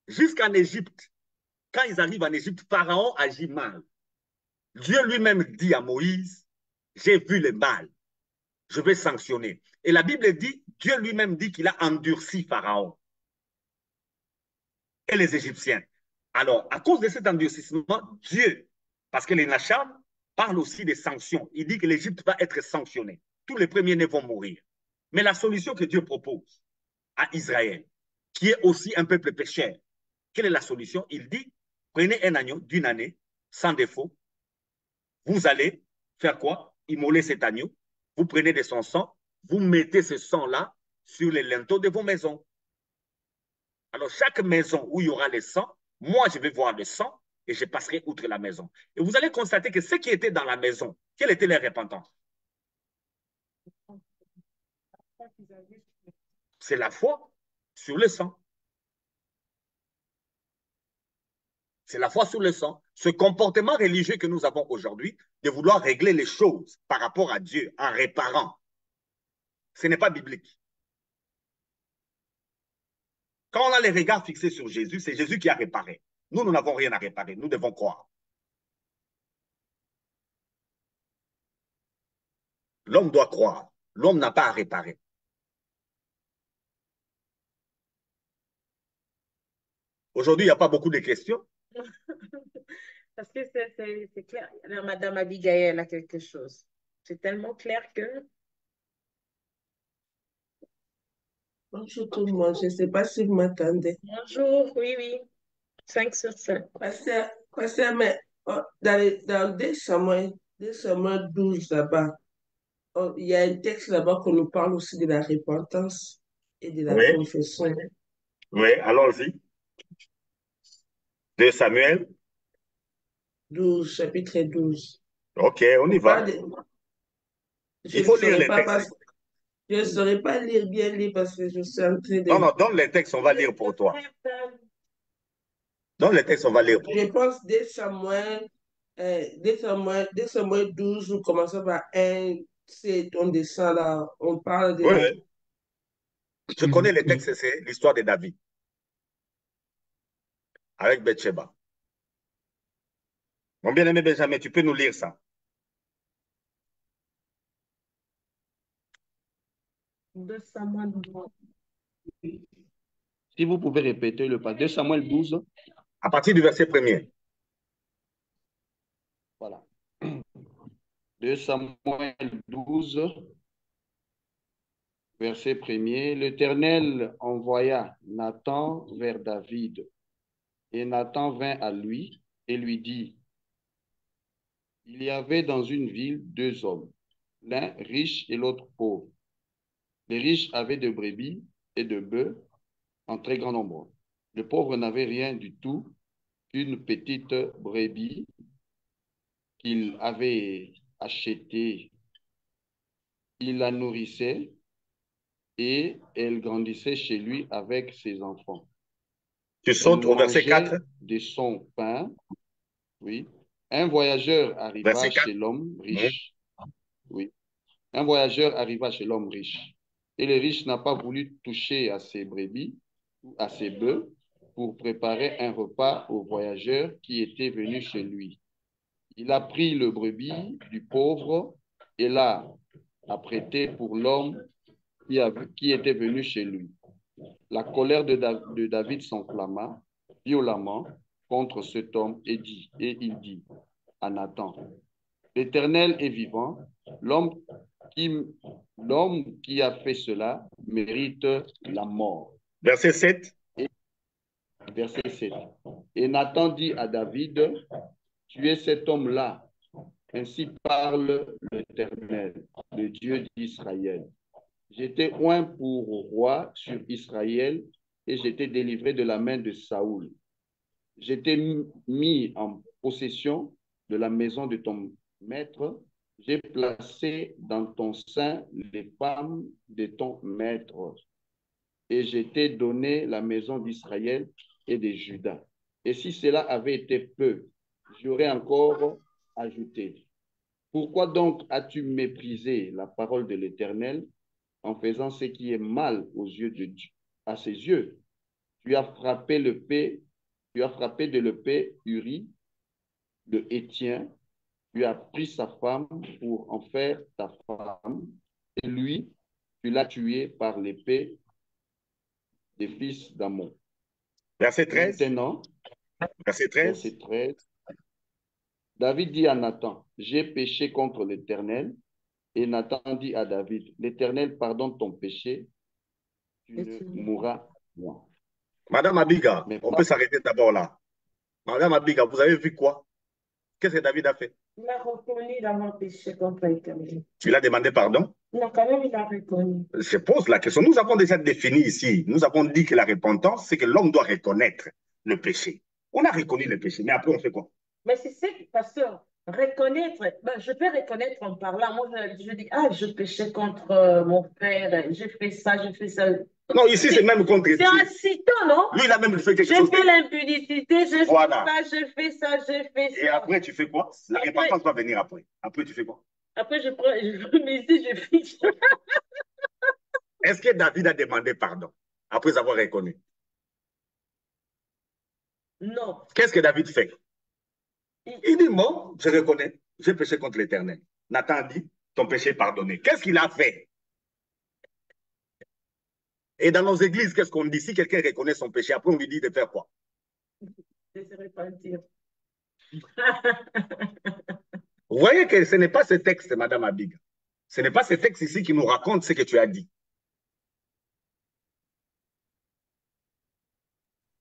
Jusqu'en Égypte, quand ils arrivent en Égypte, Pharaon agit mal. Dieu lui-même dit à Moïse, j'ai vu le mal, je vais sanctionner. Et la Bible dit, Dieu lui-même dit qu'il a endurci Pharaon et les Égyptiens. Alors, à cause de cet endurcissement, Dieu, parce que les Nacham parlent aussi des sanctions. Il dit que l'Égypte va être sanctionnée. Tous les premiers-nés vont mourir. Mais la solution que Dieu propose à Israël, qui est aussi un peuple pécheur, quelle est la solution? Il dit, prenez un agneau d'une année, sans défaut. Vous allez faire quoi? Immoler cet agneau. Vous prenez de son sang, vous mettez ce sang-là sur les linteaux de vos maisons. Alors, chaque maison où il y aura le sang, moi, je vais voir le sang et je passerai outre la maison. Et vous allez constater que ceux qui étaient dans la maison, quelle était leur repentance? C'est la foi sur le sang. C'est la foi sur le sang. Ce comportement religieux que nous avons aujourd'hui, de vouloir régler les choses par rapport à Dieu en réparant, ce n'est pas biblique. Quand on a les regards fixés sur Jésus, c'est Jésus qui a réparé. Nous, nous n'avons rien à réparer. Nous devons croire. L'homme doit croire. L'homme n'a pas à réparer. Aujourd'hui, il n'y a pas beaucoup de questions. Parce que c'est clair. Alors, Madame Abigail, elle a quelque chose. C'est tellement clair que... Bonjour tout le monde, je ne sais pas si vous m'entendez. Bonjour, oui, oui. 5 sur 5. Mais dans 2 Samuel 12 là-bas, il y a un texte là-bas qu'on nous parle aussi de la repentance et de la confession. Oui, allons-y. 2 Samuel 12, chapitre 12. OK, on y va. Il faut lire les textes. Je ne saurais pas bien lire parce que je suis en train de... Non, donne les textes, on va lire pour toi. Dans le texte, on va lire. Je pense dès Samuel 12, nous commençons par 1, on descend là, on parle Oui, de... oui. Je connais le texte, c'est l'histoire de David avec Bathsheba. Mon bien-aimé Benjamin, tu peux nous lire ça? De Samuel. Si vous pouvez répéter le passage. 2 Samuel 12. À partir du verset 1er. Voilà. 2 Samuel 12, verset 1er. L'Éternel envoya Nathan vers David. Et Nathan vint à lui et lui dit, il y avait dans une ville 2 hommes, l'un riche et l'autre pauvre. Les riches avaient de brebis et de bœufs en très grand nombre. Le pauvre n'avait rien du tout qu'une petite brebis qu'il avait achetée. Il la nourrissait et elle grandissait chez lui avec ses enfants. Tu sautes au verset 4. De son pain. Oui. Un voyageur arriva chez l'homme riche. Oui. Un voyageur arriva chez l'homme riche. Et le riche n'a pas voulu toucher à ses brebis ou à ses bœufs pour préparer un repas au voyageur qui était venu chez lui. Il a pris le brebis du pauvre et l'a apprêté pour l'homme qui était venu chez lui. La colère de David s'enflamma violemment contre cet homme et il dit à Nathan, l'Éternel est vivant, l'homme qui a fait cela mérite la mort. Verset 7. Verset 7. Et Nathan dit à David, tu es cet homme-là. Ainsi parle l'Éternel, le Dieu d'Israël. J'étais oint pour roi sur Israël et j'étais délivré de la main de Saoul. J'étais mis en possession de la maison de ton maître. J'ai placé dans ton sein les femmes de ton maître. Et j'ai t'ai donné la maison d'Israël et de Juda. Et si cela avait été peu, j'aurais encore ajouté. Pourquoi donc as-tu méprisé la parole de l'Éternel en faisant ce qui est mal aux yeux de Dieu, à ses yeux? Tu as frappé de l'épée Uri, le Hétien, tu as pris sa femme pour en faire ta femme, et lui, tu l'as tué par l'épée des fils d'Ammon. Verset 13. Maintenant, verset 13. Verset 13. David dit à Nathan, j'ai péché contre l'Éternel. Et Nathan dit à David, l'Éternel pardonne ton péché, tu ne mourras point. Madame Abiga, on peut s'arrêter d'abord là. Madame Abiga, vous avez vu quoi? Qu'est-ce que David a fait? Il a reconnu d'avoir péché contre l'Éternel. Tu l'as demandé pardon? Non, quand même, il a reconnu. Je pose la question. Nous avons déjà défini ici. Nous avons dit que la repentance, c'est que l'homme doit reconnaître le péché. On a reconnu le péché, mais après, on fait quoi? Mais c'est ça, pasteur, reconnaître, ben, je peux reconnaître en parlant. Moi, je dis, ah, je péchais contre mon père, j'ai fait ça, j'ai fait ça. Non, ici, c'est même contre Dieu. C'est un citant, non? Lui, il a même fait quelque chose. J'ai fait l'impudicité, j'ai voilà. fait ça, j'ai fait ça. Et après, tu fais quoi? La repentance va venir après. Après, tu fais quoi? Après, je prends mes ici, je fiche. Est-ce que David a demandé pardon après avoir reconnu? Non. Qu'est-ce que David fait? Il dit, bon, je reconnais, j'ai péché contre l'Éternel. Nathan dit, ton péché est pardonné. Qu'est-ce qu'il a fait? Et dans nos églises, qu'est-ce qu'on dit? Si quelqu'un reconnaît son péché, après on lui dit de faire quoi? De se repentir. Vous voyez que ce n'est pas ce texte, Madame Abig. Ce n'est pas ce texte ici qui nous raconte ce que tu as dit.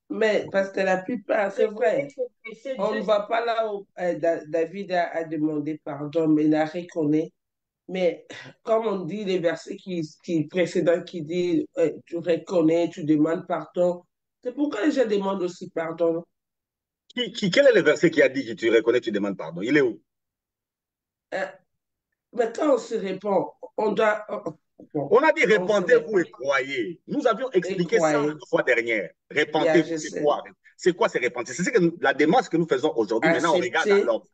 Mais parce que la plupart, c'est vrai, on ne va pas là où David a demandé pardon, mais il a reconnu. Mais comme on dit, les versets précédents qui disent tu reconnais, tu demandes pardon, c'est pourquoi les gens demandent aussi pardon. Quel est le verset qui a dit que tu reconnais, tu demandes pardon? Il est où? Mais quand on se répond, on doit, On a dit répentez-vous et croyez. Nous avions expliqué ça la fois dernière. Répentez-vous, c'est quoi? C'est quoi c'est repentir? C'est la démarche que nous faisons aujourd'hui. Maintenant, on regarde à l'homme.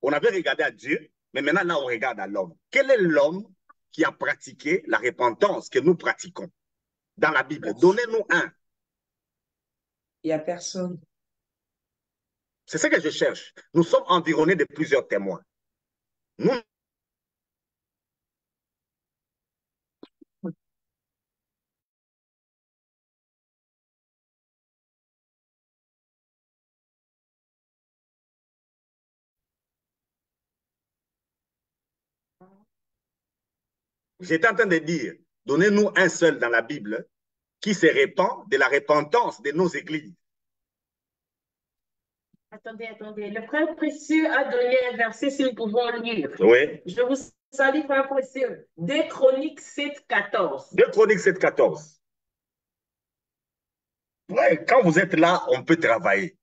On avait regardé à Dieu, mais maintenant, là, on regarde à l'homme. Quel est l'homme qui a pratiqué la repentance que nous pratiquons dans la Bible? Donnez-nous un. Il n'y a personne. C'est ce que je cherche. Nous sommes environnés de plusieurs témoins. Nous J'étais en train de dire, donnez-nous un seul dans la Bible qui se répand de la repentance de nos églises. Attendez. Le frère précieux a donné un verset si nous pouvons lire. Oui. Je vous salue, frère précieux. 2 Chroniques 7,14. 2 Chroniques 7,14. Ouais, quand vous êtes là, on peut travailler.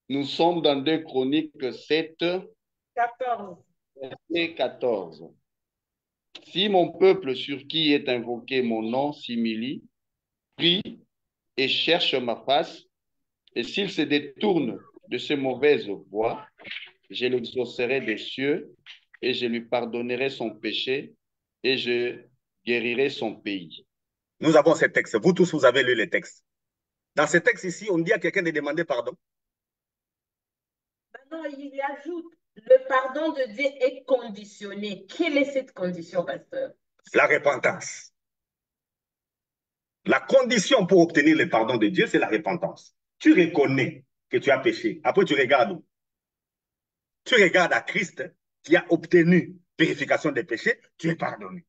Nous sommes dans 2 Chroniques 7, 14. Verset 14. Si mon peuple sur qui est invoqué mon nom s'humilie, prie et cherche ma face, et s'il se détourne de ces mauvaises voies, je l'exaucerai des cieux et je lui pardonnerai son péché et je guérirai son pays. Nous avons ces textes. Vous tous, vous avez lu les textes. Dans ces textes ici, on dit à quelqu'un de demander pardon. Non, il ajoute, le pardon de Dieu est conditionné. Quelle est cette condition, pasteur? La repentance. La condition pour obtenir le pardon de Dieu, c'est la repentance. Tu reconnais que tu as péché. Après, tu regardes où? Tu regardes à Christ qui a obtenu purification des péchés, tu es pardonné.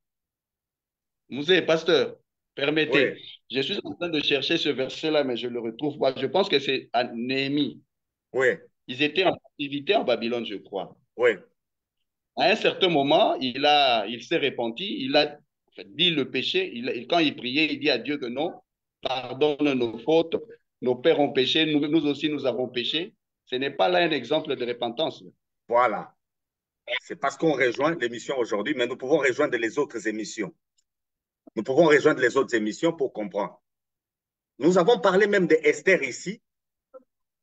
Mousset, pasteur, permettez. Oui. Je suis en train de chercher ce verset-là, mais je ne le retrouve pas. Je pense que c'est à Néhémie. Oui. Ils étaient en activité en Babylone, je crois. Oui. À un certain moment, il s'est repenti, il a dit le péché. Quand il priait, il dit à Dieu que non, pardonne nos fautes, nos pères ont péché, nous aussi nous avons péché. Ce n'est pas là un exemple de repentance. Voilà. C'est parce qu'on rejoint l'émission aujourd'hui, mais nous pouvons rejoindre les autres émissions. Nous pouvons rejoindre les autres émissions pour comprendre. Nous avons parlé même d'Esther ici,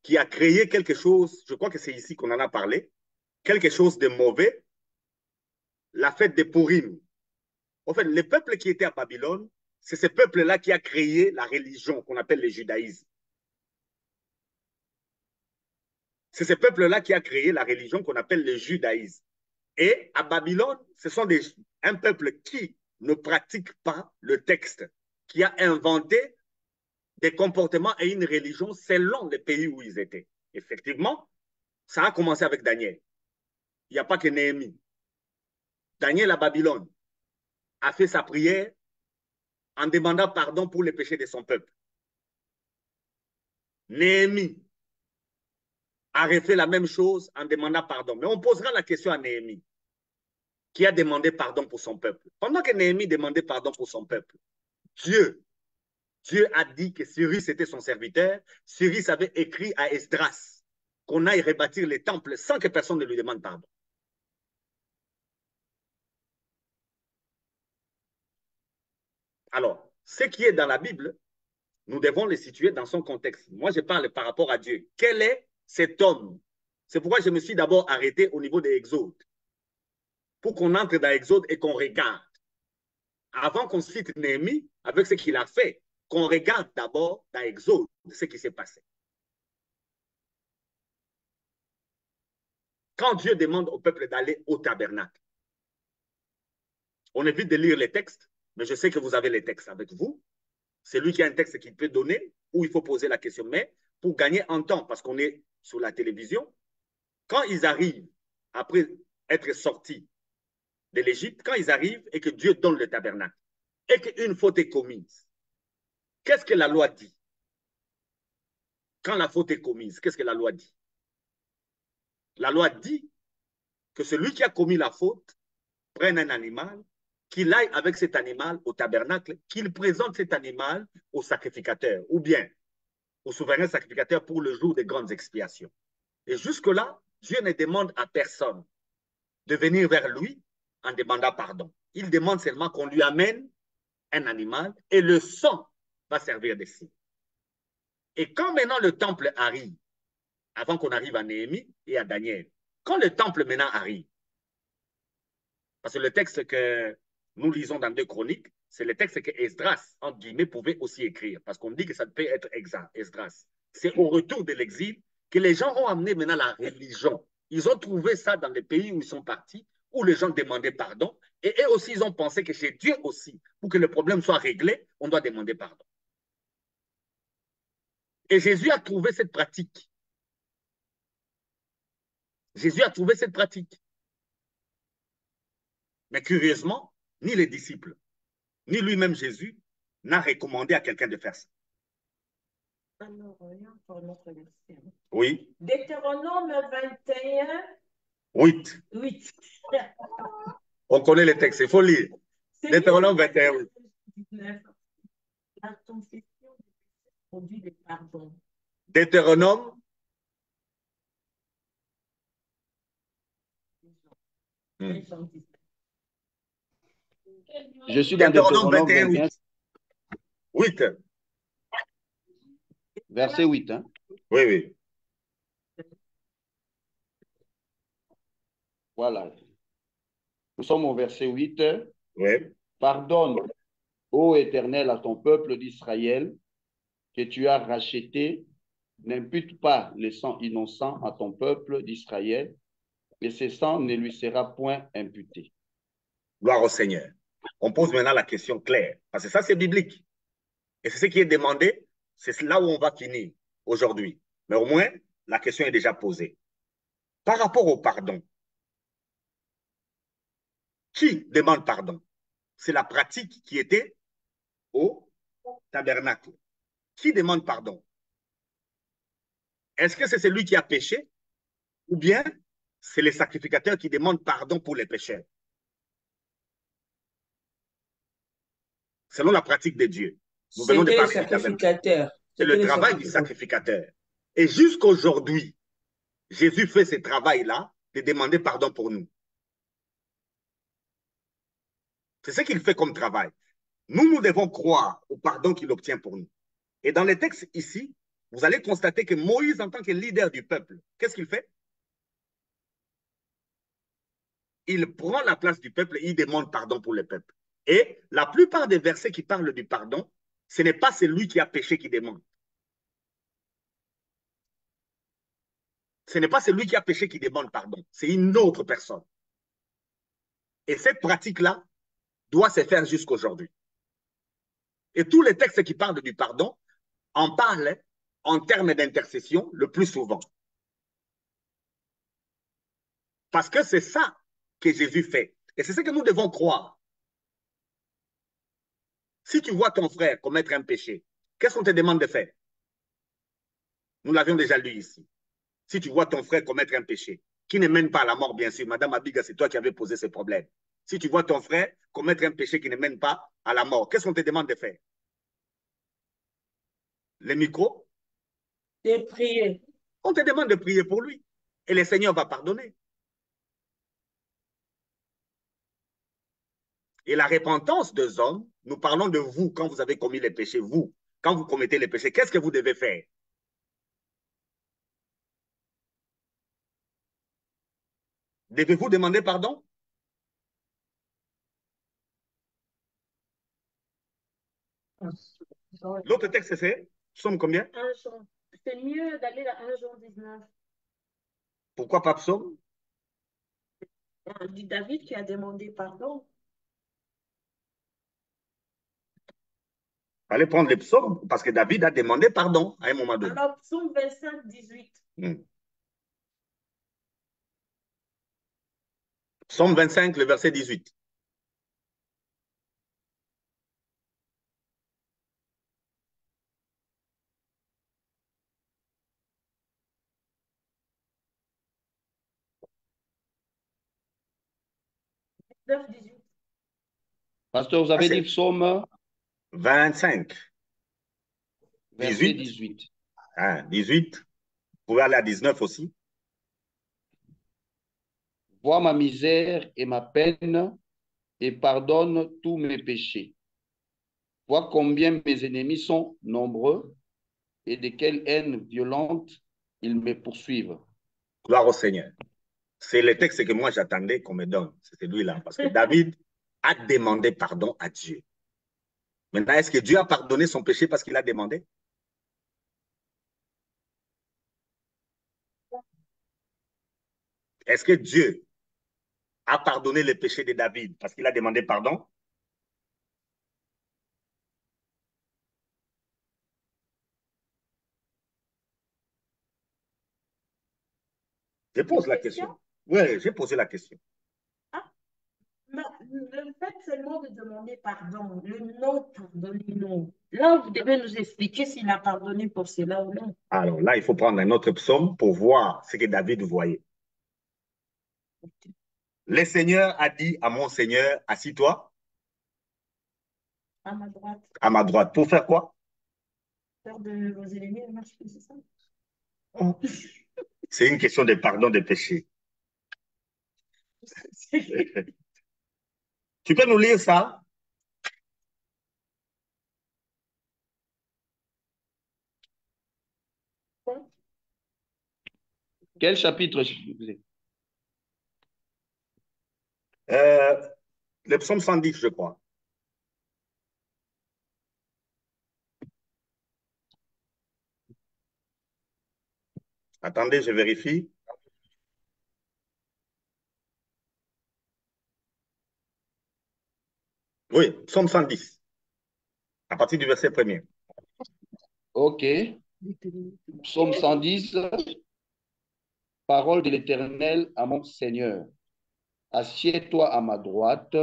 qui a créé quelque chose, je crois que c'est ici qu'on en a parlé, quelque chose de mauvais, la fête de Purim. En fait, le peuple qui était à Babylone, c'est ce peuple-là qui a créé la religion qu'on appelle le judaïsme. C'est ce peuple-là qui a créé la religion qu'on appelle le judaïsme. Et à Babylone, ce sont un peuple qui ne pratique pas le texte, qui a inventé des comportements et une religion selon le pays où ils étaient. Effectivement, ça a commencé avec Daniel. Il n'y a pas que Néhémie. Daniel à Babylone a fait sa prière en demandant pardon pour les péchés de son peuple. Néhémie a refait la même chose en demandant pardon. Mais on posera la question à Néhémie, qui a demandé pardon pour son peuple. Pendant que Néhémie demandait pardon pour son peuple, Dieu a dit que Cyrus était son serviteur. Cyrus avait écrit à Esdras qu'on aille rebâtir les temples sans que personne ne lui demande pardon. Alors, ce qui est dans la Bible, nous devons le situer dans son contexte. Moi, je parle par rapport à Dieu. Quel est cet homme? C'est pourquoi je me suis d'abord arrêté au niveau de Exode. Pour qu'on entre dans Exode et qu'on regarde. Avant qu'on cite Néhémie avec ce qu'il a fait, qu'on regarde d'abord dans Exode ce qui s'est passé. Quand Dieu demande au peuple d'aller au tabernacle, on évite de lire les textes, mais je sais que vous avez les textes avec vous. C'est lui qui a un texte qu'il peut donner, où il faut poser la question. Mais pour gagner en temps, parce qu'on est sur la télévision, quand ils arrivent, après être sortis de l'Égypte, quand ils arrivent et que Dieu donne le tabernacle, et qu'une faute est commise, qu'est-ce que la loi dit? Quand la faute est commise, qu'est-ce que la loi dit? La loi dit que celui qui a commis la faute prenne un animal, qu'il aille avec cet animal au tabernacle, qu'il présente cet animal au sacrificateur, ou bien au souverain sacrificateur pour le jour des grandes expiations. Et jusque-là, Dieu ne demande à personne de venir vers lui en demandant pardon. Il demande seulement qu'on lui amène un animal et le sang va servir de signe. Et quand maintenant le temple arrive, avant qu'on arrive à Néhémie et à Daniel, quand le temple maintenant arrive, parce que le texte que nous lisons dans 2 Chroniques, c'est le texte que Esdras, entre guillemets, pouvait aussi écrire, parce qu'on dit que ça peut être Esdras. C'est au retour de l'exil que les gens ont amené maintenant la religion. Ils ont trouvé ça dans les pays où ils sont partis, où les gens demandaient pardon, et eux aussi, ils ont pensé que chez Dieu aussi, pour que le problème soit réglé, on doit demander pardon. Et Jésus a trouvé cette pratique. Jésus a trouvé cette pratique. Mais curieusement, ni les disciples, ni lui-même Jésus n'a recommandé à quelqu'un de faire ça. Alors, voyons pour notre verset. Oui. Deutéronome 21, 8. 8. On connaît les textes, il faut lire. Deutéronome 21, 8. La confession produit le pardon. Deutéronome. Je suis dans Deutéronome 21, 21, 8. verset 8. Hein? Oui, oui. Voilà. Nous sommes au verset 8. Oui. Pardonne, ô Éternel, à ton peuple d'Israël, que tu as racheté. N'impute pas le sang innocent à ton peuple d'Israël, et ce sang ne lui sera point imputé. Gloire au Seigneur. On pose maintenant la question claire, parce que ça, c'est biblique. Et c'est ce qui est demandé, c'est là où on va finir aujourd'hui. Mais au moins, la question est déjà posée. Par rapport au pardon, qui demande pardon? C'est la pratique qui était au tabernacle. Qui demande pardon? Est-ce que c'est celui qui a péché ou bien c'est les sacrificateurs qui demandent pardon pour les pécheurs? Selon la pratique de Dieu. Nous venons de parler du tabernacle. C'est le travail du sacrificateur. Et jusqu'aujourd'hui, Jésus fait ce travail-là de demander pardon pour nous. C'est ce qu'il fait comme travail. Nous devons croire au pardon qu'il obtient pour nous. Et dans les textes ici, vous allez constater que Moïse, en tant que leader du peuple, qu'est-ce qu'il fait? Il prend la place du peuple et il demande pardon pour le peuple. Et la plupart des versets qui parlent du pardon, ce n'est pas celui qui a péché qui demande. Ce n'est pas celui qui a péché qui demande pardon, c'est une autre personne. Et cette pratique-là doit se faire jusqu'aujourd'hui. Et tous les textes qui parlent du pardon en parlent en termes d'intercession le plus souvent. Parce que c'est ça que Jésus fait. Et c'est ce que nous devons croire. Si tu vois ton frère commettre un péché, qu'est-ce qu'on te demande de faire? Nous l'avions déjà lu ici. Si tu vois ton frère commettre un péché, qui ne mène pas à la mort, bien sûr, Madame Abiga, c'est toi qui avais posé ce problème. Si tu vois ton frère commettre un péché qui ne mène pas à la mort, qu'est-ce qu'on te demande de faire? Le micro? De prier. On te demande de prier pour lui. Et le Seigneur va pardonner. Et la repentance des hommes, nous parlons de vous quand vous avez commis les péchés, vous, quand vous commettez les péchés, qu'est-ce que vous devez faire? Devez-vous demander pardon? L'autre texte, c'est Psaume combien? C'est mieux d'aller à 1 Jean 19. Pourquoi pas Psaume? David qui a demandé pardon. Allez prendre les psaumes, parce que David a demandé pardon à un moment donné. Alors, psaume 25, 18. Psaume 25, le verset 18. Pasteur, vous avez dit psaume 25. Verset 18. 18. Vous pouvez aller à 19 aussi. Vois ma misère et ma peine, et pardonne tous mes péchés. Vois combien mes ennemis sont nombreux et de quelle haine violente ils me poursuivent. Gloire au Seigneur. C'est le texte que moi j'attendais qu'on me donne. C'est celui-là. Parce que David a demandé pardon à Dieu. Maintenant, est-ce que Dieu a pardonné son péché parce qu'il a demandé? Est-ce que Dieu a pardonné le péché de David parce qu'il a demandé pardon? Je pose la question. Oui, j'ai posé la question. Ah, mais le fait seulement de demander pardon, le non pardonnez-nous. Là, vous devez nous expliquer s'il a pardonné pour cela ou non. Alors là, il faut prendre un autre psaume pour voir ce que David voyait. Le Seigneur a dit à mon Seigneur, assis-toi À ma droite. à ma droite. Pour faire quoi? Faire de vos ennemis, c'est ça? C'est une question de pardon des péchés. Tu peux nous lire ça? Quel chapitre? Le psaume 110, je crois. Attendez, je vérifie. Oui, psaume 110, à partir du verset 1er. Ok. Psaume 110. Parole de l'Éternel à mon Seigneur. Assieds-toi à ma droite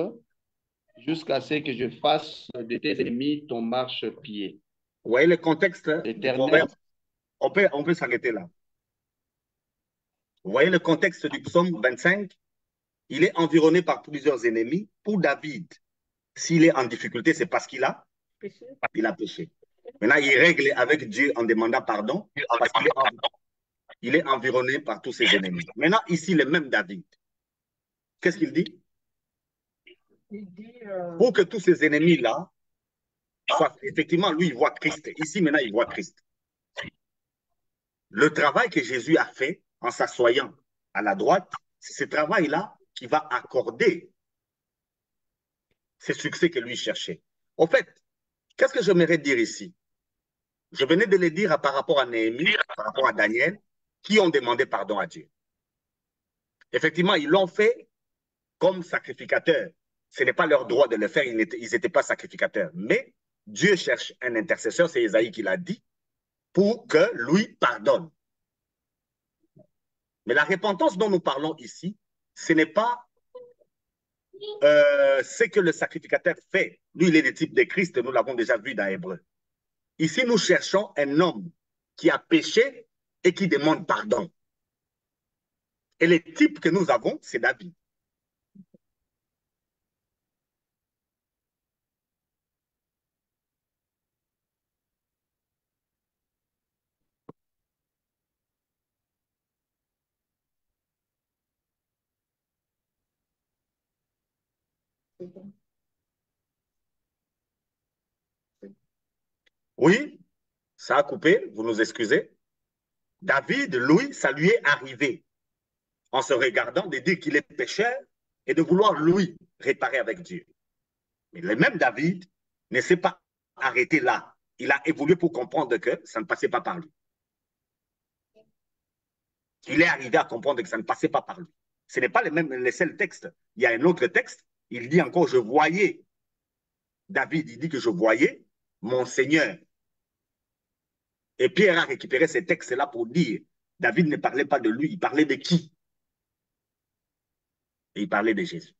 jusqu'à ce que je fasse de tes ennemis ton marchepied. Vous voyez le contexte du proverbe? On peut s'arrêter là. Vous voyez le contexte du psaume 25? Il est environné par plusieurs ennemis. Pour David, s'il est en difficulté, c'est parce qu'il a péché. Maintenant, il règle avec Dieu en demandant pardon parce qu'il est environné par tous ses ennemis. Maintenant, ici, le même David, qu'est-ce qu'il dit? Il dit, pour que tous ces ennemis-là soient, effectivement, lui, il voit Christ. Ici, maintenant, il voit Christ. Le travail que Jésus a fait en s'assoyant à la droite, c'est ce travail-là qui va accorder ce succès que lui cherchait. En fait, qu'est-ce que j'aimerais dire ici? Je venais de le dire par rapport à Néhémie, par rapport à Daniel, qui ont demandé pardon à Dieu. Effectivement, ils l'ont fait comme sacrificateurs. Ce n'est pas leur droit de le faire, ils n'étaient pas sacrificateurs. Mais Dieu cherche un intercesseur, c'est Isaïe qui l'a dit, pour que lui pardonne. Mais la repentance dont nous parlons ici, ce n'est pas ce que le sacrificateur fait. Lui, il est le type de Christ, nous l'avons déjà vu dans Hébreu. Ici, nous cherchons un homme qui a péché et qui demande pardon. Et le type que nous avons, c'est David. Oui, ça a coupé, vous nous excusez. David, lui, ça lui est arrivé en se regardant de dire qu'il est pécheur et de vouloir, lui, réparer avec Dieu. Mais le même David ne s'est pas arrêté là. Il a évolué pour comprendre que ça ne passait pas par lui. Il est arrivé à comprendre que ça ne passait pas par lui. Ce n'est pas le seul texte. Il y a un autre texte. Il dit encore, je voyais. David, il dit que je voyais mon Seigneur. Et Pierre a récupéré ces textes-là pour dire, David ne parlait pas de lui, il parlait de qui? Et il parlait de Jésus.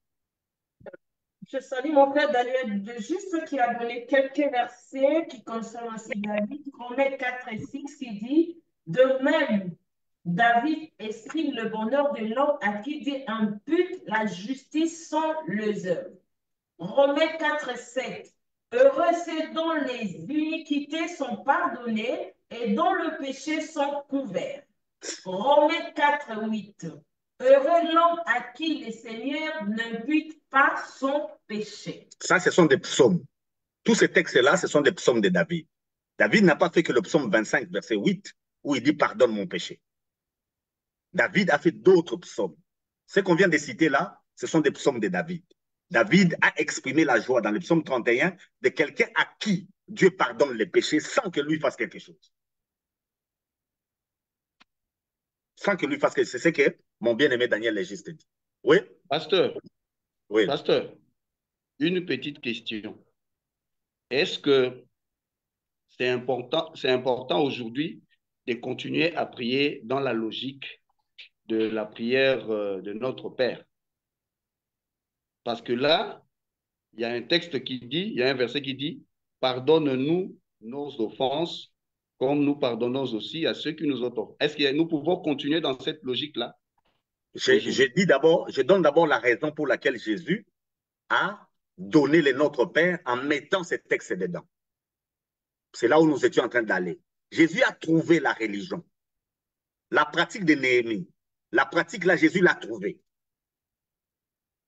je salue mon frère Daniel de Juste qui a donné quelques versets qui concernent aussi David. Romains 4 et 6 qui dit, de même, David exprime le bonheur de l'homme à qui Dieu impute la justice sans les œuvres. Romains 4, 7. Heureux ceux dont les iniquités sont pardonnées et dont le péché sont couverts. Romains 4, 8. Heureux l'homme à qui le Seigneur n'impute pas son péché. Ça, ce sont des psaumes. Tous ces textes-là, ce sont des psaumes de David. David n'a pas fait que le psaume 25, verset 8, où il dit « Pardonne mon péché ». David a fait d'autres psaumes. Ce qu'on vient de citer là, ce sont des psaumes de David. David a exprimé la joie dans le psaume 31 de quelqu'un à qui Dieu pardonne les péchés sans que lui fasse quelque chose. Sans que lui fasse quelque chose. C'est ce que mon bien-aimé Daniel Légiste dit. Oui? Pasteur, Oui. pasteur, une petite question. Est-ce que c'est important aujourd'hui de continuer à prier dans la logique de la prière de notre Père? Parce que là, il y a un texte qui dit, il y a un verset qui dit, pardonne-nous nos offenses comme nous pardonnons aussi à ceux qui nous ont offensés. Est-ce que nous pouvons continuer dans cette logique-là? Je donne d'abord la raison pour laquelle Jésus a donné le Notre Père en mettant ces textes dedans. C'est là où nous étions en train d'aller. Jésus a trouvé la religion. La pratique de Néhémie, la pratique là, Jésus l'a trouvée.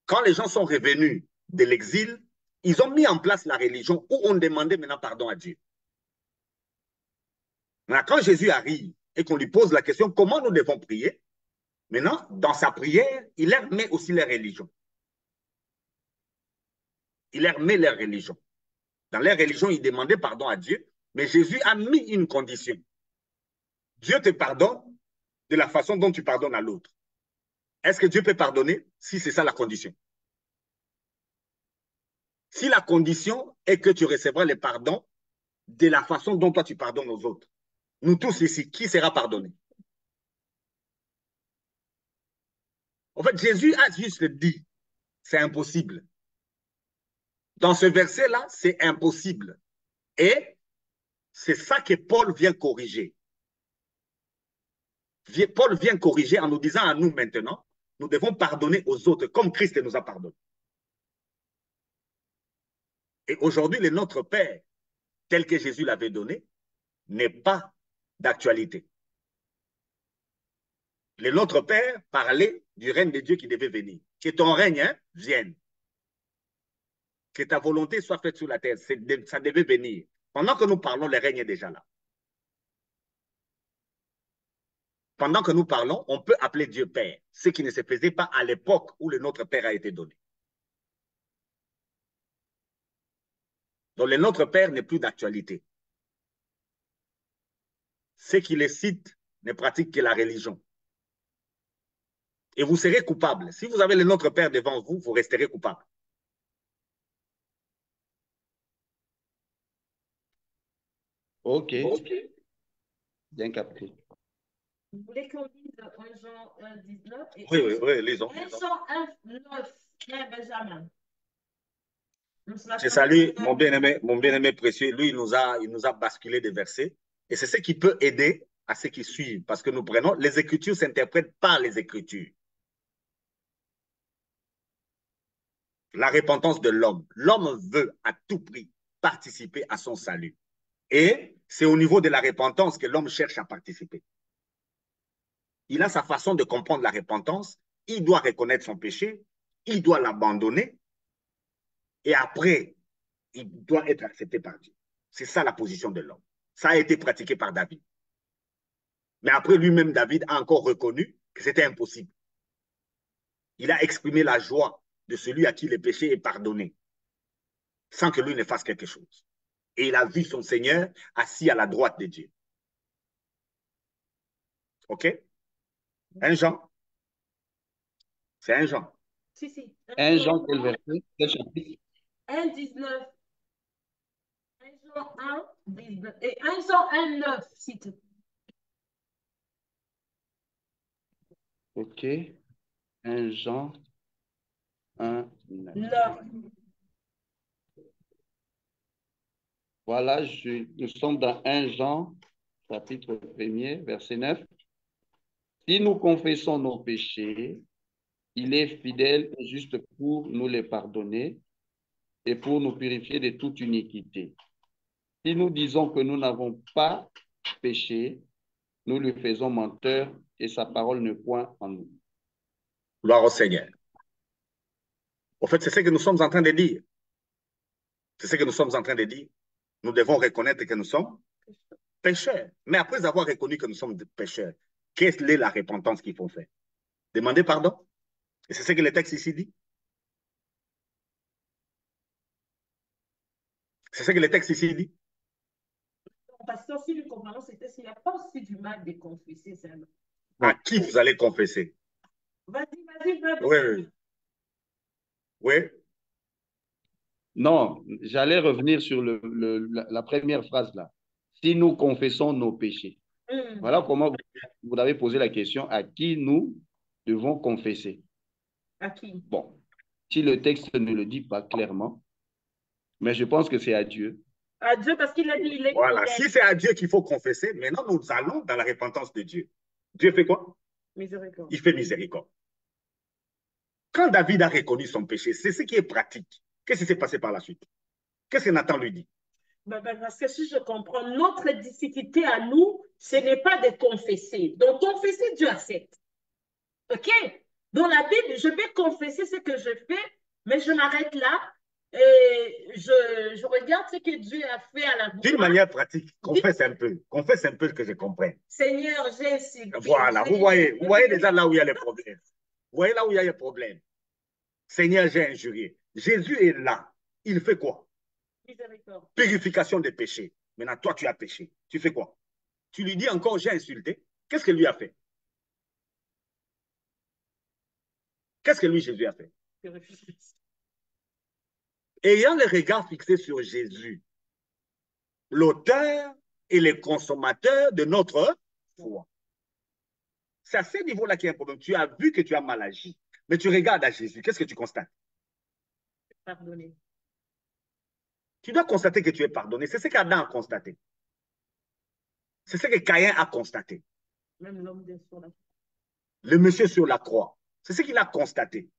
Quand les gens sont revenus de l'exil, ils ont mis en place la religion où on demandait maintenant pardon à Dieu. Maintenant, quand Jésus arrive et qu'on lui pose la question comment nous devons prier, maintenant, dans sa prière, il leur met aussi leur religion. Il leur met leur religion. Dans leur religion, ils demandaient pardon à Dieu, mais Jésus a mis une condition. Dieu te pardonne de la façon dont tu pardonnes à l'autre. Est-ce que Dieu peut pardonner si c'est ça la condition? Si la condition est que tu recevras le pardon de la façon dont toi tu pardonnes aux autres, nous tous ici, qui sera pardonné? En fait, Jésus a juste dit, c'est impossible. Dans ce verset-là, c'est impossible. Et c'est ça que Paul vient corriger. Paul vient corriger en nous disant à nous maintenant, nous devons pardonner aux autres comme Christ nous a pardonné. Et aujourd'hui, le Notre Père, tel que Jésus l'avait donné, n'est pas d'actualité. Le Notre Père parlait du règne de Dieu qui devait venir. Que ton règne vienne. Que ta volonté soit faite sur la terre. Ça devait venir. Pendant que nous parlons, le règne est déjà là. Pendant que nous parlons, on peut appeler Dieu Père, ce qui ne se faisait pas à l'époque où le Notre Père a été donné. Donc le Notre Père n'est plus d'actualité. Ceux qui les citent ne pratiquent que la religion. Et vous serez coupable. Si vous avez le Notre Père devant vous, vous resterez coupable. Ok. Bien capté. Vous voulez qu'on dise 1 Jean 19 et Oui, lisons. 1 Jean 9, Benjamin. Je salue mon bien-aimé précieux. Lui, il nous a basculé des versets. Et c'est ce qui peut aider à ceux qui suivent. Parce que nous prenons, les Écritures s'interprètent par les Écritures. La repentance de l'homme. L'homme veut à tout prix participer à son salut. Et c'est au niveau de la repentance que l'homme cherche à participer. Il a sa façon de comprendre la repentance. Il doit reconnaître son péché. Il doit l'abandonner. Et après, il doit être accepté par Dieu. C'est ça la position de l'homme. Ça a été pratiqué par David. Mais après, lui-même, David a encore reconnu que c'était impossible. Il a exprimé la joie de celui à qui le péché est pardonné, sans que lui ne fasse quelque chose. Et il a vu son Seigneur assis à la droite de Dieu. OK? 1 Jean. C'est 1 Jean. Si. 1 Jean, quel verset? Quel chapitre? 1, 19. 1 Jean 1, 19. Et 1 Jean 1, 9, s'il te plaît. Ok. 1 Jean 1, 9. 9. Voilà, nous sommes dans 1 Jean, chapitre 1er, verset 9. Si nous confessons nos péchés, il est fidèle et juste pour nous les pardonner et pour nous purifier de toute iniquité. Si nous disons que nous n'avons pas péché, nous lui faisons menteur et sa parole ne point en nous. Gloire au Seigneur. Au fait, c'est ce que nous sommes en train de dire. C'est ce que nous sommes en train de dire. Nous devons reconnaître que nous sommes pécheurs. Mais après avoir reconnu que nous sommes pécheurs, quelle est la repentance qu'il faut faire? Demander pardon. Et c'est ce que le texte ici dit. C'est ce que le texte ici dit. Pasteur, si nous comprenons, c'était s'il n'y a pas aussi du mal de confesser ça. À qui vous allez confesser? Vas-y, vas-y. Oui, oui. Oui. Non, j'allais revenir sur la première phrase là. Si nous confessons nos péchés. Voilà comment vous avez posé la question, à qui nous devons confesser. À qui? Bon, si le texte ne le dit pas clairement, mais je pense que c'est à Dieu. À Dieu, parce qu'il a dit... Voilà, si c'est à Dieu qu'il faut confesser, maintenant nous allons dans la repentance de Dieu. Dieu fait quoi? Miséricorde. Il fait miséricorde. Quand David a reconnu son péché, c'est ce qui est pratique. Qu'est-ce qui s'est passé par la suite? Qu'est-ce que Nathan lui dit? Parce que si je comprends, notre difficulté à nous, ce n'est pas de confesser. Donc, confesser, Dieu accepte. OK? Dans la Bible, je vais confesser ce que je fais, mais je m'arrête là et je regarde ce que Dieu a fait à la D'une manière pratique, confesse un peu que je comprenne. Seigneur, j'ai ainsi. Voilà, vous voyez déjà là où il y a les problèmes. Vous voyez là où il y a les problèmes. Seigneur, j'ai injurié. Jésus est là. Il fait quoi? Miséricorde. Purification des péchés. Maintenant, toi, tu as péché. Tu fais quoi? Tu lui dis encore, j'ai insulté. Qu'est-ce que lui a fait? Qu'est-ce que lui, Jésus, a fait? Ayant le regard fixé sur Jésus, l'auteur et le consommateur de notre foi. C'est à ce niveau-là qu'il y a un problème. Tu as vu que tu as mal agi, mais tu regardes à Jésus. Qu'est-ce que tu constates? Pardonné. Tu dois constater que tu es pardonné. C'est ce qu'Adam a constaté. C'est ce que Caïn a constaté. Même l'homme sur la croix. Le monsieur sur la croix. C'est ce qu'il a constaté.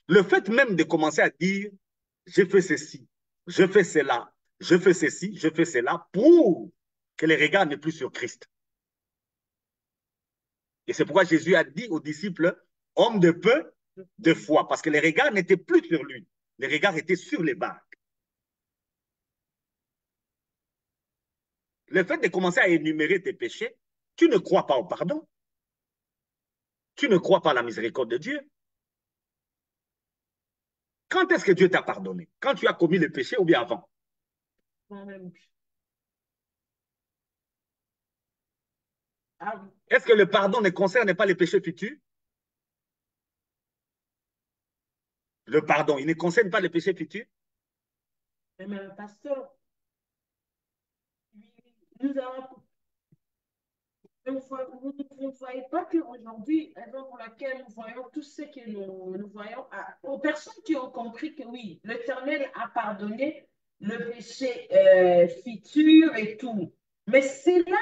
Le fait même de commencer à dire, je fais ceci, je fais cela, je fais ceci, je fais cela, pour que les regards n'est plus sur Christ. Et c'est pourquoi Jésus a dit aux disciples, homme de peu de foi, parce que les regards n'étaient plus sur lui. Les regards étaient sur les barques. Le fait de commencer à énumérer tes péchés, tu ne crois pas au pardon. Tu ne crois pas à la miséricorde de Dieu. Quand est-ce que Dieu t'a pardonné? Quand tu as commis le péché ou bien avant? Est-ce que le pardon ne concerne pas les péchés futurs? Le pardon, il ne concerne pas les péchés futurs? Mais pasteur, nous avons... Vous ne voyez pas qu'aujourd'hui, raison pour laquelle nous voyons tout ce que nous voyons, aux personnes qui ont compris que oui, l'Éternel a pardonné le péché futur et tout. Mais cela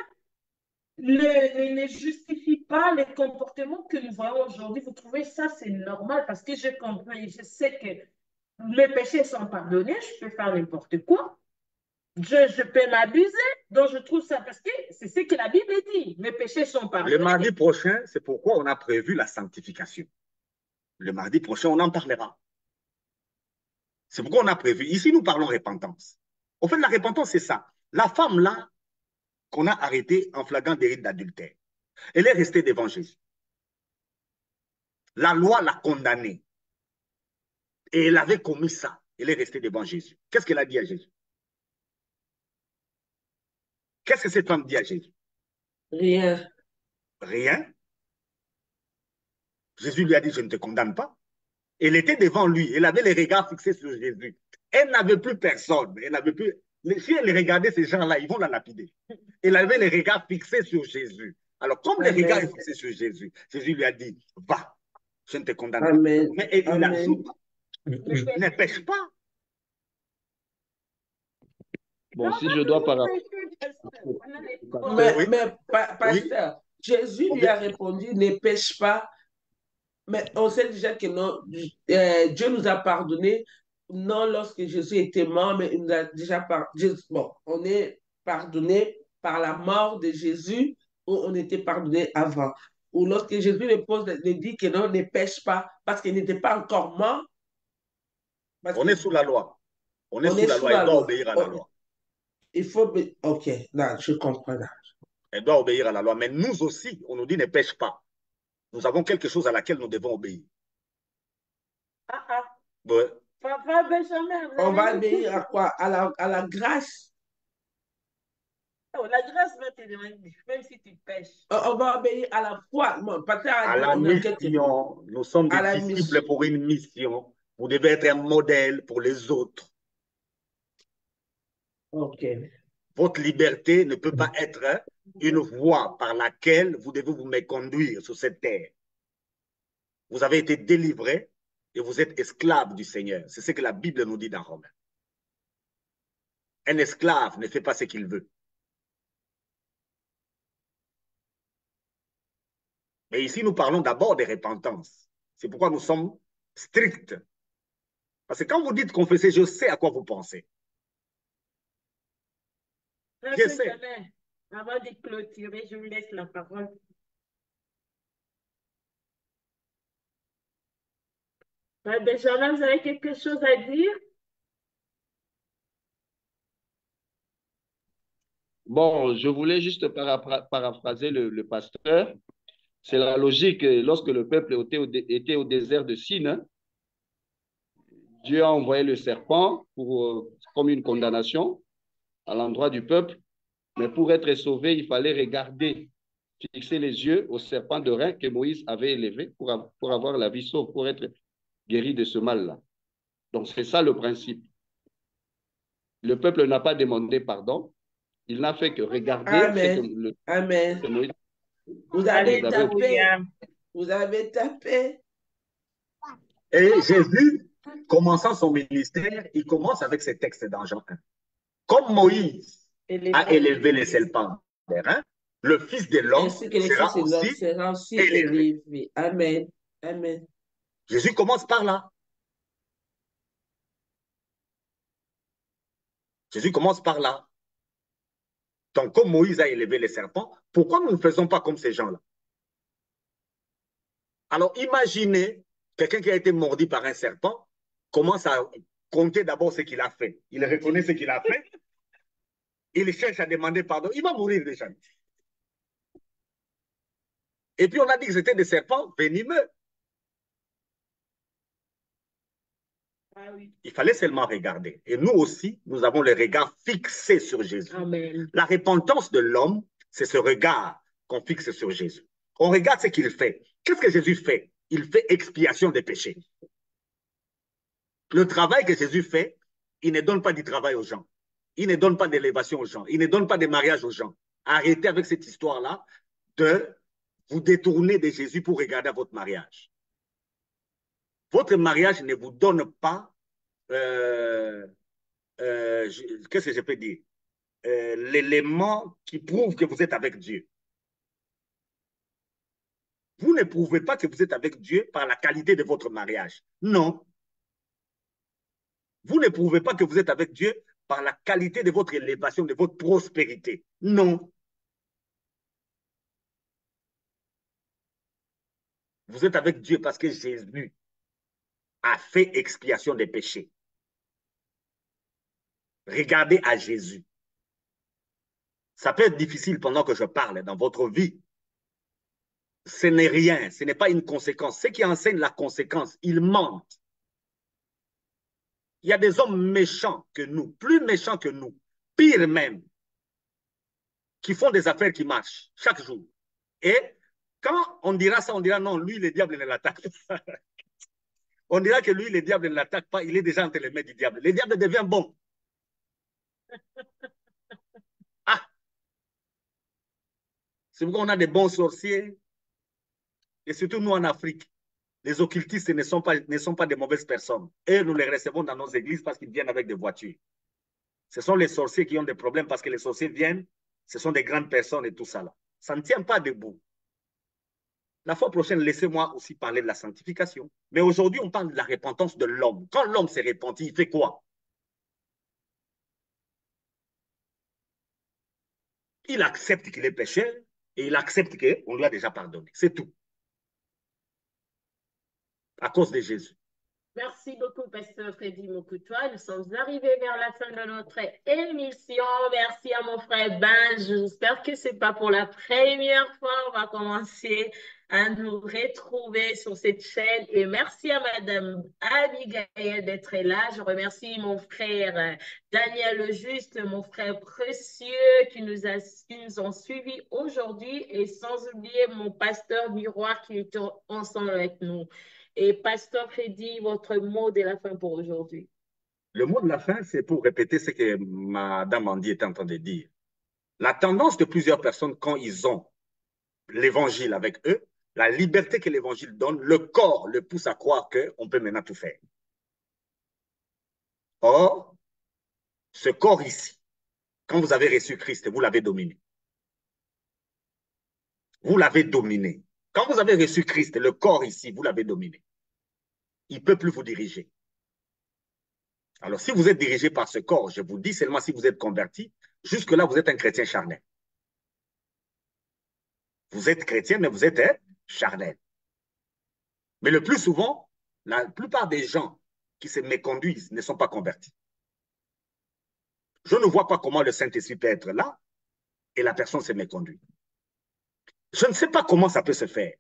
ne justifie pas les comportements que nous voyons aujourd'hui. Vous trouvez ça, c'est normal parce que je comprends et je sais que mes péchés sont pardonnés, je peux faire n'importe quoi. Je peux m'abuser, donc je trouve ça parce que c'est ce que la Bible dit. Mes péchés sont pardonnés. Le mardi prochain, c'est pourquoi on a prévu la sanctification. Le mardi prochain, on en parlera. C'est pourquoi on a prévu. Ici, nous parlons repentance. Au fait, la repentance, c'est ça. La femme là, qu'on a arrêtée en flagrant délit d'adultère, elle est restée devant Jésus. La loi l'a condamnée. Et elle avait commis ça. Elle est restée devant Jésus. Qu'est-ce qu'elle a dit à Jésus? Qu'est-ce que cette femme dit à Jésus? Rien. Rien. Jésus lui a dit, je ne te condamne pas. Elle était devant lui. Elle avait les regards fixés sur Jésus. Elle n'avait plus personne. Elle n'avait plus... Si elle regardait ces gens-là, ils vont la lapider. Elle avait les regards fixés sur Jésus. Alors, comme les regards sont fixés sur Jésus, Jésus lui a dit, va, je ne te condamne pas. Mais il ajoute, ne pêche pas. Bon, si je dois par Mais pasteur, Jésus lui a répondu, ne pêche pas. Mais on sait déjà que non, Dieu nous a pardonné, non lorsque Jésus était mort, mais il nous a déjà pardonné. Bon, on est pardonné par la mort de Jésus ou on était pardonné avant. ou lorsque Jésus le dit que non, ne pêche pas parce qu'il n'était pas encore mort. On est sous la loi. On est on sous est la sous loi. la Elle doit loi. obéir à la loi. Il faut... Ok, là, je comprends. Là. Elle doit obéir à la loi. Mais nous aussi, on nous dit ne pêche pas. Nous avons quelque chose à laquelle nous devons obéir. Ouais. Papa Benjamin, on va obéir à quoi? À la grâce. Oh, la grâce va te demander, même si tu pêches. On va obéir à la foi. Bon, à la mission. Nous sommes des disciples pour une mission. Vous devez être un modèle pour les autres. Ok. Votre liberté ne peut pas être une voie par laquelle vous devez vous méconduire sur cette terre. Vous avez été délivrés et vous êtes esclaves du Seigneur. C'est ce que la Bible nous dit dans Romains. Un esclave ne fait pas ce qu'il veut. Mais ici, nous parlons d'abord de repentance. C'est pourquoi nous sommes stricts. Parce que quand vous dites confesser, je sais à quoi vous pensez. Je sais. Avant de clôturer, je vous laisse la parole. Benjamin, vous avez quelque chose à dire? Bon, je voulais juste paraphraser le pasteur. C'est la logique. Lorsque le peuple était au désert de Sin, Dieu a envoyé le serpent comme une condamnation à l'endroit du peuple. Mais pour être sauvé, il fallait regarder, fixer les yeux au serpent de rein que Moïse avait élevé pour avoir la vie sauve, pour être guéri de ce mal-là. Donc, c'est ça le principe. Le peuple n'a pas demandé pardon. Il n'a fait que regarder. Amen. Amen. Moïse, vous avez tapé. Vous avez tapé. Et Jésus, commençant son ministère, il commence avec ces textes dans Jean 1. Comme Moïse a élevé les serpents des reins, le Fils de l'homme sera aussi élevé. Amen. Amen. Jésus commence par là. Jésus commence par là. Donc, comme Moïse a élevé les serpents, pourquoi nous ne faisons pas comme ces gens-là? Alors, imaginez quelqu'un qui a été mordu par un serpent, commence à compter d'abord ce qu'il a fait. Il reconnaît ce qu'il a fait. Il cherche à demander pardon. Il va mourir déjà. Et puis, on a dit que c'était des serpents venimeux. Ah oui. Il fallait seulement regarder. Et nous aussi, nous avons le regard fixé sur Jésus. Amen. La repentance de l'homme, c'est ce regard qu'on fixe sur Jésus. On regarde ce qu'il fait. Qu'est-ce que Jésus fait? Il fait expiation des péchés. Le travail que Jésus fait, il ne donne pas du travail aux gens. Il ne donne pas d'élévation aux gens. Il ne donne pas de mariage aux gens. Arrêtez avec cette histoire-là de vous détourner de Jésus pour regarder votre mariage. Votre mariage ne vous donne pas, qu'est-ce que je peux dire, l'élément qui prouve que vous êtes avec Dieu. Vous ne prouvez pas que vous êtes avec Dieu par la qualité de votre mariage. Non. Vous ne prouvez pas que vous êtes avec Dieu par la qualité de votre élévation, de votre prospérité. Non. Vous êtes avec Dieu parce que Jésus a fait expiation des péchés. Regardez à Jésus. Ça peut être difficile pendant que je parle dans votre vie. Ce n'est rien, ce n'est pas une conséquence. Ceux qui enseignent la conséquence, ils mentent. Il y a des hommes méchants que nous, plus méchants que nous, pire même, qui font des affaires qui marchent chaque jour. Et quand on dira ça, on dira non, lui, le diable ne l'attaque pas. On dira que lui, le diable ne l'attaque pas, il est déjà entre les mains du diable. Le diable devient bon. Ah! C'est pourquoi on a des bons sorciers. Et surtout nous en Afrique, les occultistes ne sont pas des mauvaises personnes. Et nous les recevons dans nos églises parce qu'ils viennent avec des voitures. Ce sont les sorciers qui ont des problèmes parce que les sorciers viennent, ce sont des grandes personnes et tout ça là. Ça ne tient pas debout. La fois prochaine, laissez-moi aussi parler de la sanctification. Mais aujourd'hui, on parle de la repentance de l'homme. Quand l'homme s'est repenti, il fait quoi? Il accepte qu'il est pécheur, et il accepte qu'on lui a déjà pardonné. C'est tout. À cause de Jésus. Merci beaucoup, Pasteur Freddy Mokoutoua. Nous sommes arrivés vers la fin de notre émission. Merci à mon frère Ben. J'espère que ce n'est pas pour la première fois. On va commencer à nous retrouver sur cette chaîne. Et merci à Madame Abigail d'être là. Je remercie mon frère Daniel Le Juste, mon frère précieux qui nous ont suivis aujourd'hui. Et sans oublier mon pasteur Miroir qui est ensemble avec nous. Et Pasteur Freddy, votre mot de la fin pour aujourd'hui. Le mot de la fin, c'est pour répéter ce que Madame Andy était en train de dire. La tendance de plusieurs personnes, quand ils ont l'évangile avec eux, la liberté que l'évangile donne, le corps le pousse à croire qu'on peut maintenant tout faire. Or, ce corps ici, quand vous avez reçu Christ, vous l'avez dominé. Vous l'avez dominé. Quand vous avez reçu Christ, le corps ici, vous l'avez dominé. Il ne peut plus vous diriger. Alors, si vous êtes dirigé par ce corps, je vous dis seulement si vous êtes converti, jusque-là, vous êtes un chrétien charnel. Vous êtes chrétien, mais vous êtes charnel. Mais le plus souvent, la plupart des gens qui se méconduisent ne sont pas convertis. Je ne vois pas comment le Saint-Esprit peut être là et la personne se méconduit. Je ne sais pas comment ça peut se faire.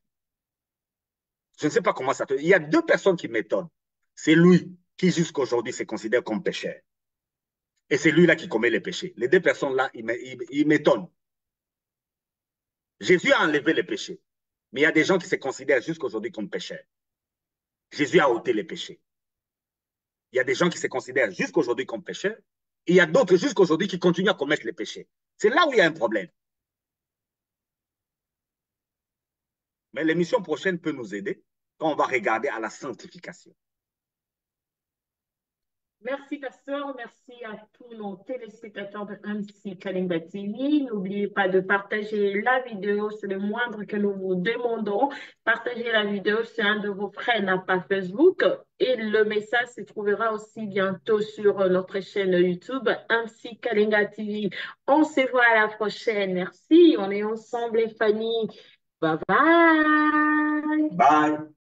Je ne sais pas comment ça peut. Il y a deux personnes qui m'étonnent. C'est lui qui jusqu'à aujourd'hui se considère comme pécheur. Et c'est lui-là qui commet les péchés. Les deux personnes-là, ils m'étonnent. Jésus a enlevé les péchés. Mais il y a des gens qui se considèrent jusqu'à aujourd'hui comme pécheurs. Jésus a ôté les péchés. Il y a des gens qui se considèrent jusqu'à aujourd'hui comme pécheurs. Et il y a d'autres jusqu'à aujourd'hui qui continuent à commettre les péchés. C'est là où il y a un problème. Mais l'émission prochaine peut nous aider quand on va regarder à la sanctification. Merci, Pasteur. Merci à tous nos téléspectateurs de MC Kalinga TV. N'oubliez pas de partager la vidéo. C'est le moindre que nous vous demandons. Partagez la vidéo sur un de vos frères n'a pas Facebook. Et le message se trouvera aussi bientôt sur notre chaîne YouTube MC Kalinga TV. On se voit à la prochaine. Merci. On est ensemble, les familles. Bye bye. Bye.